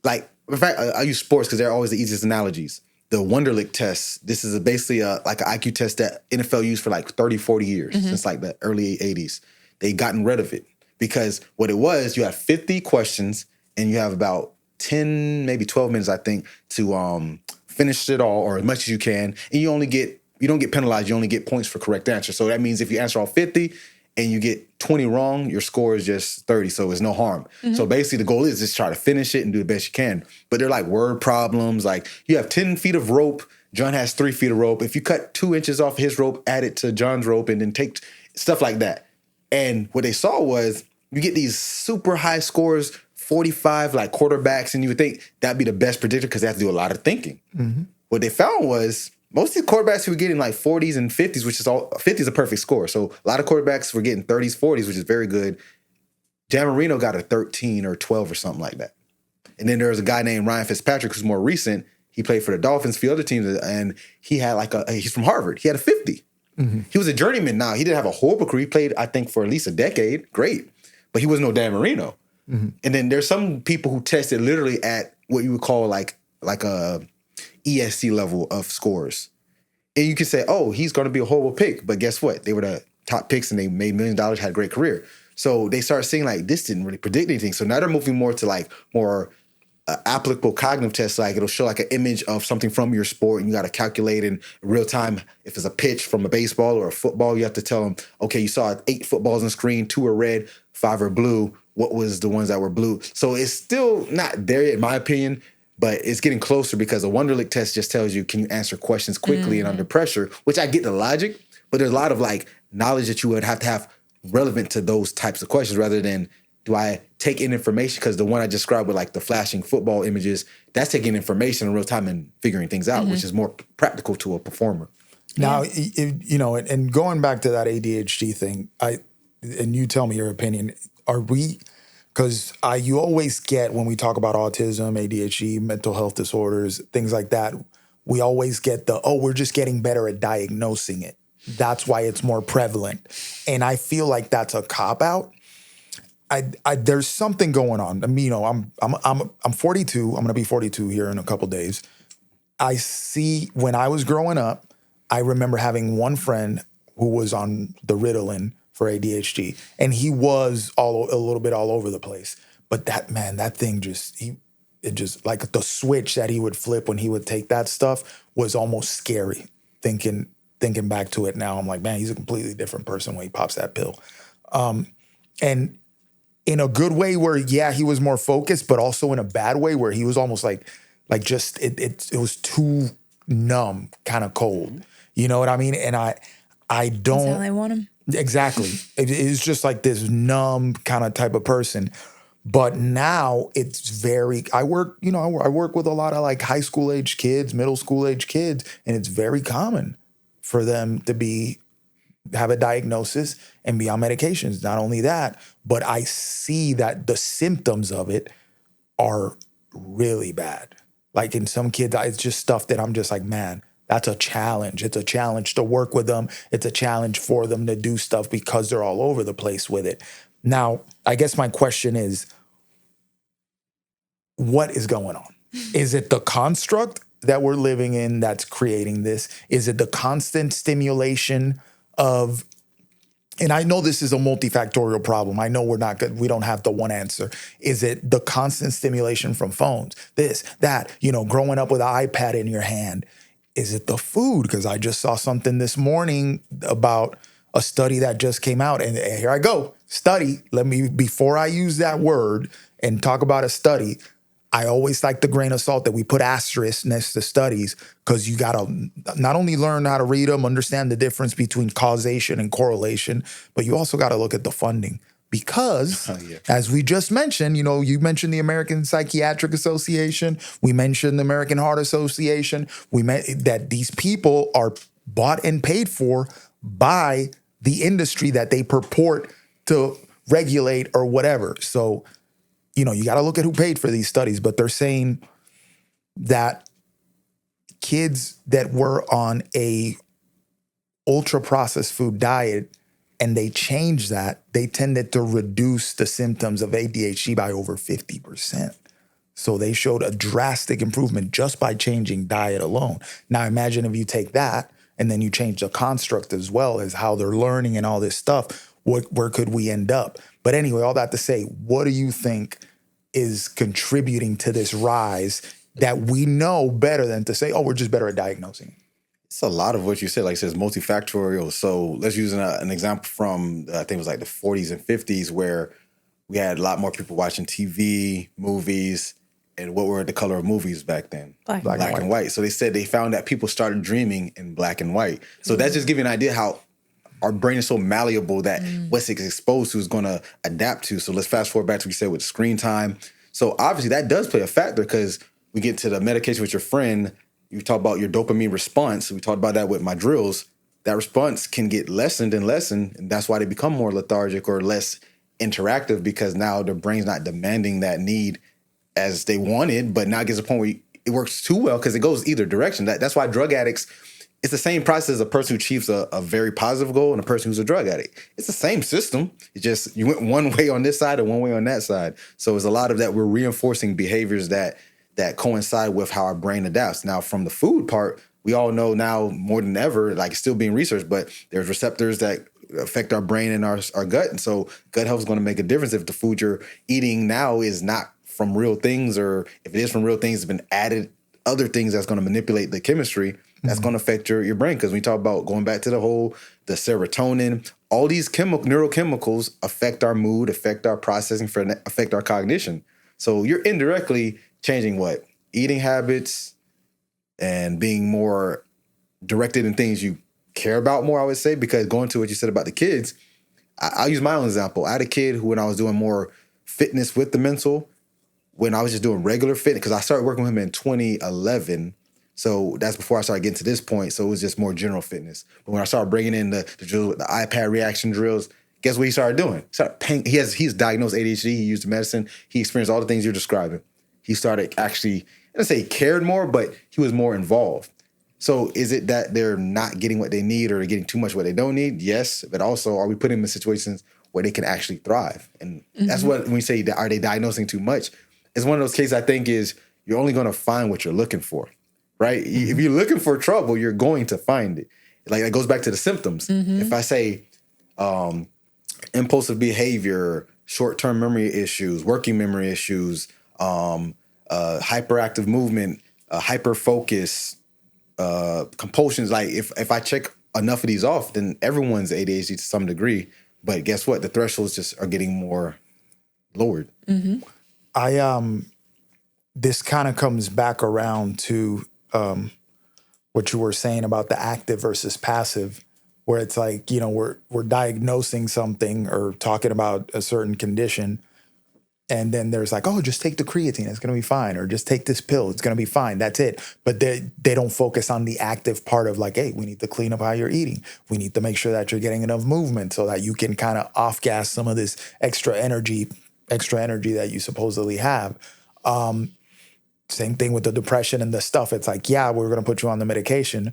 like, in fact, I use sports because they're always the easiest analogies. The Wonderlic test, this is basically like an IQ test that NFL used for like 30, 40 years, since like the early 80s. They gotten rid of it because what it was, you have 50 questions and you have about 10, maybe 12 minutes, I think, to finish it all or as much as you can. And you don't get penalized. You only get points for correct answer. So that means if you answer all 50 and you get 20 wrong, your score is just 30. So it's no harm. Mm-hmm. So basically the goal is just try to finish it and do the best you can. But they're like word problems. Like you have 10 feet of rope. John has 3 feet of rope. If you cut 2 inches off his rope, add it to John's rope and then take stuff like that. And what they saw was you get these super high scores, 45 like quarterbacks, and you would think that'd be the best predictor because they have to do a lot of thinking. Mm-hmm. What they found was most of the quarterbacks who were getting like 40s and 50s, which is 50 is a perfect score. So a lot of quarterbacks were getting 30s, 40s, which is very good. Dan Marino got a 13 or 12 or something like that. And then there was a guy named Ryan Fitzpatrick who's more recent. He played for the Dolphins, a few other teams, and he had he's from Harvard. He had a 50. Mm-hmm. He was a journeyman now. He didn't have a horrible career. He played, I think, for at least a decade. Great. But he was no Dan Marino. Mm-hmm. And then there's some people who tested literally at what you would call like a ESC level of scores. And you can say, oh, he's going to be a horrible pick. But guess what? They were the top picks and they made $1 million, had a great career. So they start seeing like this didn't really predict anything. So now they're moving more to like more applicable cognitive tests. Like it'll show like an image of something from your sport and you got to calculate in real time. If it's a pitch from a baseball or a football, you have to tell them, okay, you saw 8 footballs on the screen, 2 are red, 5 are blue. What was the ones that were blue? So it's still not there yet, in my opinion, but it's getting closer because the Wonderlic test just tells you, can you answer questions quickly and under pressure, which I get the logic, but there's a lot of like knowledge that you would have to have relevant to those types of questions rather than do I take in information? Because the one I described with like the flashing football images, that's taking information in real time and figuring things out, which is more practical to a performer. Now, you know, and going back to that ADHD thing, and you tell me your opinion, are we, because you always get, when we talk about autism, ADHD, mental health disorders, things like that, we always get we're just getting better at diagnosing it. That's why it's more prevalent. And I feel like that's a cop-out. There's something going on. I mean, you know, I'm 42. I'm going to be 42 here in a couple days. I see, when I was growing up, I remember having one friend who was on the Ritalin for ADHD, and he was a little bit all over the place. But that thing it just like the switch that he would flip when he would take that stuff was almost scary. Thinking back to it now, I'm like, man, he's a completely different person when he pops that pill. And in a good way where, yeah, he was more focused, but also in a bad way where he was almost like just, it was too numb, kind of cold. You know what I mean? And I don't. That's how they want him. Exactly. It is just like this numb kind of type of person. But now it's very, I work with a lot of like high school age kids, middle school age kids, and it's very common for them to have a diagnosis and be on medications. Not only that, but I see that the symptoms of it are really bad. Like in some kids, it's just stuff that I'm just like, man, that's a challenge. It's a challenge to work with them. It's a challenge for them to do stuff because they're all over the place with it. Now, I guess my question is, what is going on? Is it the construct that we're living in that's creating this? Is it the constant stimulation of, and I know this is a multifactorial problem. I know we don't have the one answer. Is it the constant stimulation from phones? This, that, growing up with an iPad in your hand? Is it the food? Because I just saw something this morning about a study that just came out. And here I go. Study. Before I use that word and talk about a study, I always like the grain of salt that we put asterisk next to studies, because you got to not only learn how to read them, understand the difference between causation and correlation, but you also got to look at the funding. Because, as we just mentioned, you mentioned the American Psychiatric Association, we mentioned the American Heart Association, that these people are bought and paid for by the industry that they purport to regulate or whatever. So, you got to look at who paid for these studies, but they're saying that kids that were on a ultra-processed food diet and they changed that, they tended to reduce the symptoms of ADHD by over 50%. So they showed a drastic improvement just by changing diet alone. Now imagine if you take that and then you change the construct as well as how they're learning and all this stuff, where could we end up? But anyway, all that to say, what do you think is contributing to this rise that we know better than to say, oh, we're just better at diagnosing? It's a lot of what you said, like I said, it's multifactorial. So let's use an example from, I think it was like the 40s and 50s, where we had a lot more people watching TV, movies, and what were the color of movies back then? Black and white. So they said they found that people started dreaming in black and white. So that's just giving you an idea how our brain is so malleable that what's it's exposed to is going to adapt to. So let's fast forward back to what we said with screen time. So obviously that does play a factor, because we get to the medication with your friend. You talk about your dopamine response. We talked about that with my drills. That response can get lessened and lessened, and that's why they become more lethargic or less interactive, because now their brain's not demanding that need as they wanted, but now it gets to a point where it works too well because it goes either direction. That's why drug addicts, it's the same process as a person who achieves a very positive goal and a person who's a drug addict. It's the same system. It's just you went one way on this side and one way on that side. So it's a lot of that we're reinforcing behaviors that that coincide with how our brain adapts. Now, from the food part, we all know now more than ever, like it's still being researched, but there's receptors that affect our brain and our gut. And so gut health is going to make a difference if the food you're eating now is not from real things, or if it is from real things, it's been added other things that's going to manipulate the chemistry that's going to affect your brain. Because when we talk about going back to the serotonin, all these neurochemicals affect our mood, affect our processing, affect our cognition. So you're indirectly changing what? Eating habits and being more directed in things you care about more, I would say, because going to what you said about the kids, I'll use my own example. I had a kid who, when I was doing more fitness with the mental, when I was just doing regular fitness, because I started working with him in 2011. So that's before I started getting to this point. So it was just more general fitness. But when I started bringing in the drills, the iPad reaction drills, guess what he started doing? He's diagnosed ADHD. He used the medicine. He experienced all the things you're describing. He started actually, I don't say he cared more, but he was more involved. So is it that they're not getting what they need or they're getting too much what they don't need? Yes. But also, are we putting them in situations where they can actually thrive? And that's what, when we say, are they diagnosing too much? It's one of those cases I think is you're only going to find what you're looking for, right? If you're looking for trouble, you're going to find it. Like, it goes back to the symptoms. If I say impulsive behavior, short-term memory issues, working memory issues, hyperactive movement, hyperfocus, compulsions, like if I check enough of these off, then everyone's ADHD to some degree. But guess what? The thresholds just are getting more lowered. This kind of comes back around to what you were saying about the active versus passive, where it's like, you know, we're diagnosing something or talking about a certain condition, and then there's like, oh, just take the creatine, it's going to be fine, or just take this pill, it's going to be fine, that's it. But they don't focus on the active part of like, hey, we need to clean up how you're eating. We need to make sure that you're getting enough movement so that you can kind of off-gas some of this extra energy that you supposedly have. Same thing with the depression and the stuff. It's like, yeah, we're going to put you on the medication,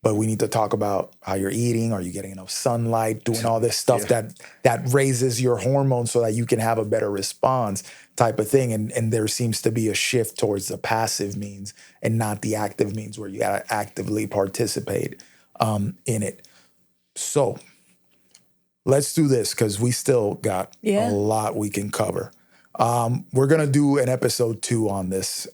but we need to talk about how you're eating. Are you getting enough sunlight? Doing all this stuff that raises your hormones so that you can have a better response type of thing. And there seems to be a shift towards the passive means and not the active means where you got to actively participate in it. So let's do this because we still got a lot we can cover. We're going to do an episode 2 on this.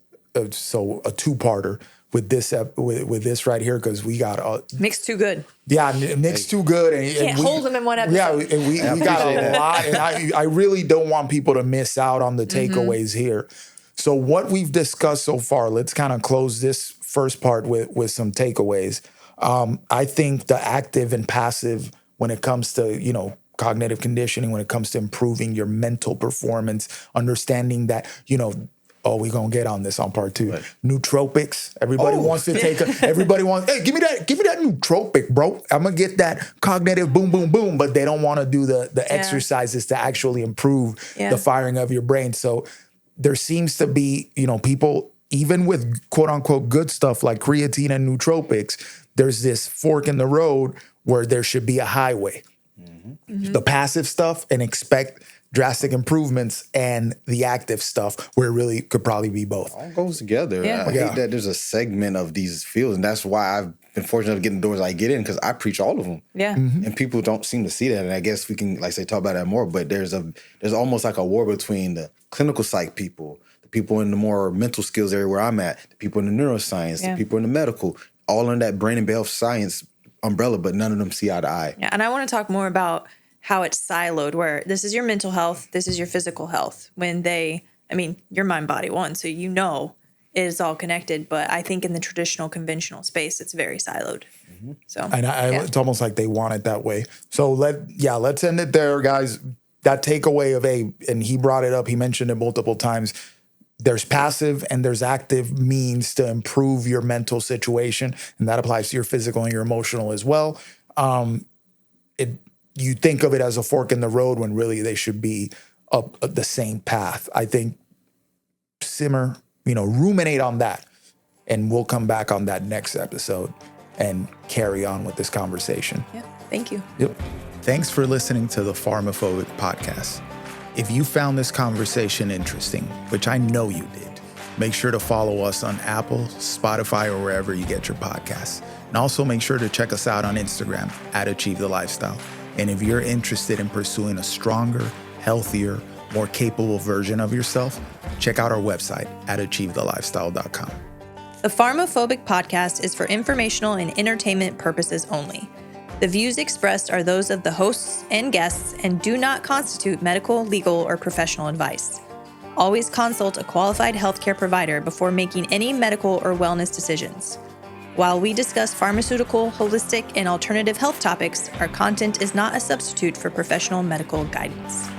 So a 2-parter with this right here, because we got mixed too good. Yeah, mixed too good. And can't hold them in one episode. Yeah, and we got a lot. And I really don't want people to miss out on the takeaways here. So what we've discussed so far, let's kind of close this first part with some takeaways. I think the active and passive when it comes to, you know, cognitive conditioning, when it comes to improving your mental performance, understanding that, you know, we're going to get on this on part 2. Right. Nootropics. Everybody wants to take everybody wants, hey, give me that nootropic, bro. I'm going to get that cognitive boom, boom, boom. But they don't want to do the exercises to actually improve the firing of your brain. So there seems to be, you know, people, even with quote unquote good stuff like creatine and nootropics, there's this fork in the road where there should be a highway. The passive stuff and expect drastic improvements, and the active stuff where it really could probably be both. All goes together. I hate that there's a segment of these fields, and that's why I've been fortunate to get in the doors I get in, because I preach all of them. Yeah. And people don't seem to see that, and I guess we can, like say, talk about that more, but there's almost like a war between the clinical psych people, the people in the more mental skills area where I'm at, the people in the neuroscience, the people in the medical, all under that brain and health science umbrella, but none of them see eye to eye. Yeah, and I want to talk more about how it's siloed, where this is your mental health, this is your physical health. When your mind, body, one, so you know it is all connected. But I think in the traditional, conventional space, it's very siloed. So, and it's almost like they want it that way. So let's end it there, guys. That takeaway of and he brought it up, he mentioned it multiple times. There's passive and there's active means to improve your mental situation, and that applies to your physical and your emotional as well. You think of it as a fork in the road when really they should be up the same path. I think ruminate on that, and we'll come back on that next episode and carry on with this conversation. Yeah, thank you. Yep. Thanks for listening to the PharmaPhobic podcast. If you found this conversation interesting, which I know you did, Make sure to follow us on Apple, Spotify, or wherever you get your podcasts. And also make sure to check us out on Instagram at Achieve the Lifestyle. And if you're interested in pursuing a stronger, healthier, more capable version of yourself, check out our website at achievethelifestyle.com. The PharmaPhobic podcast is for informational and entertainment purposes only. The views expressed are those of the hosts and guests and do not constitute medical, legal, or professional advice. Always consult a qualified healthcare provider before making any medical or wellness decisions. While we discuss pharmaceutical, holistic, and alternative health topics, our content is not a substitute for professional medical guidance.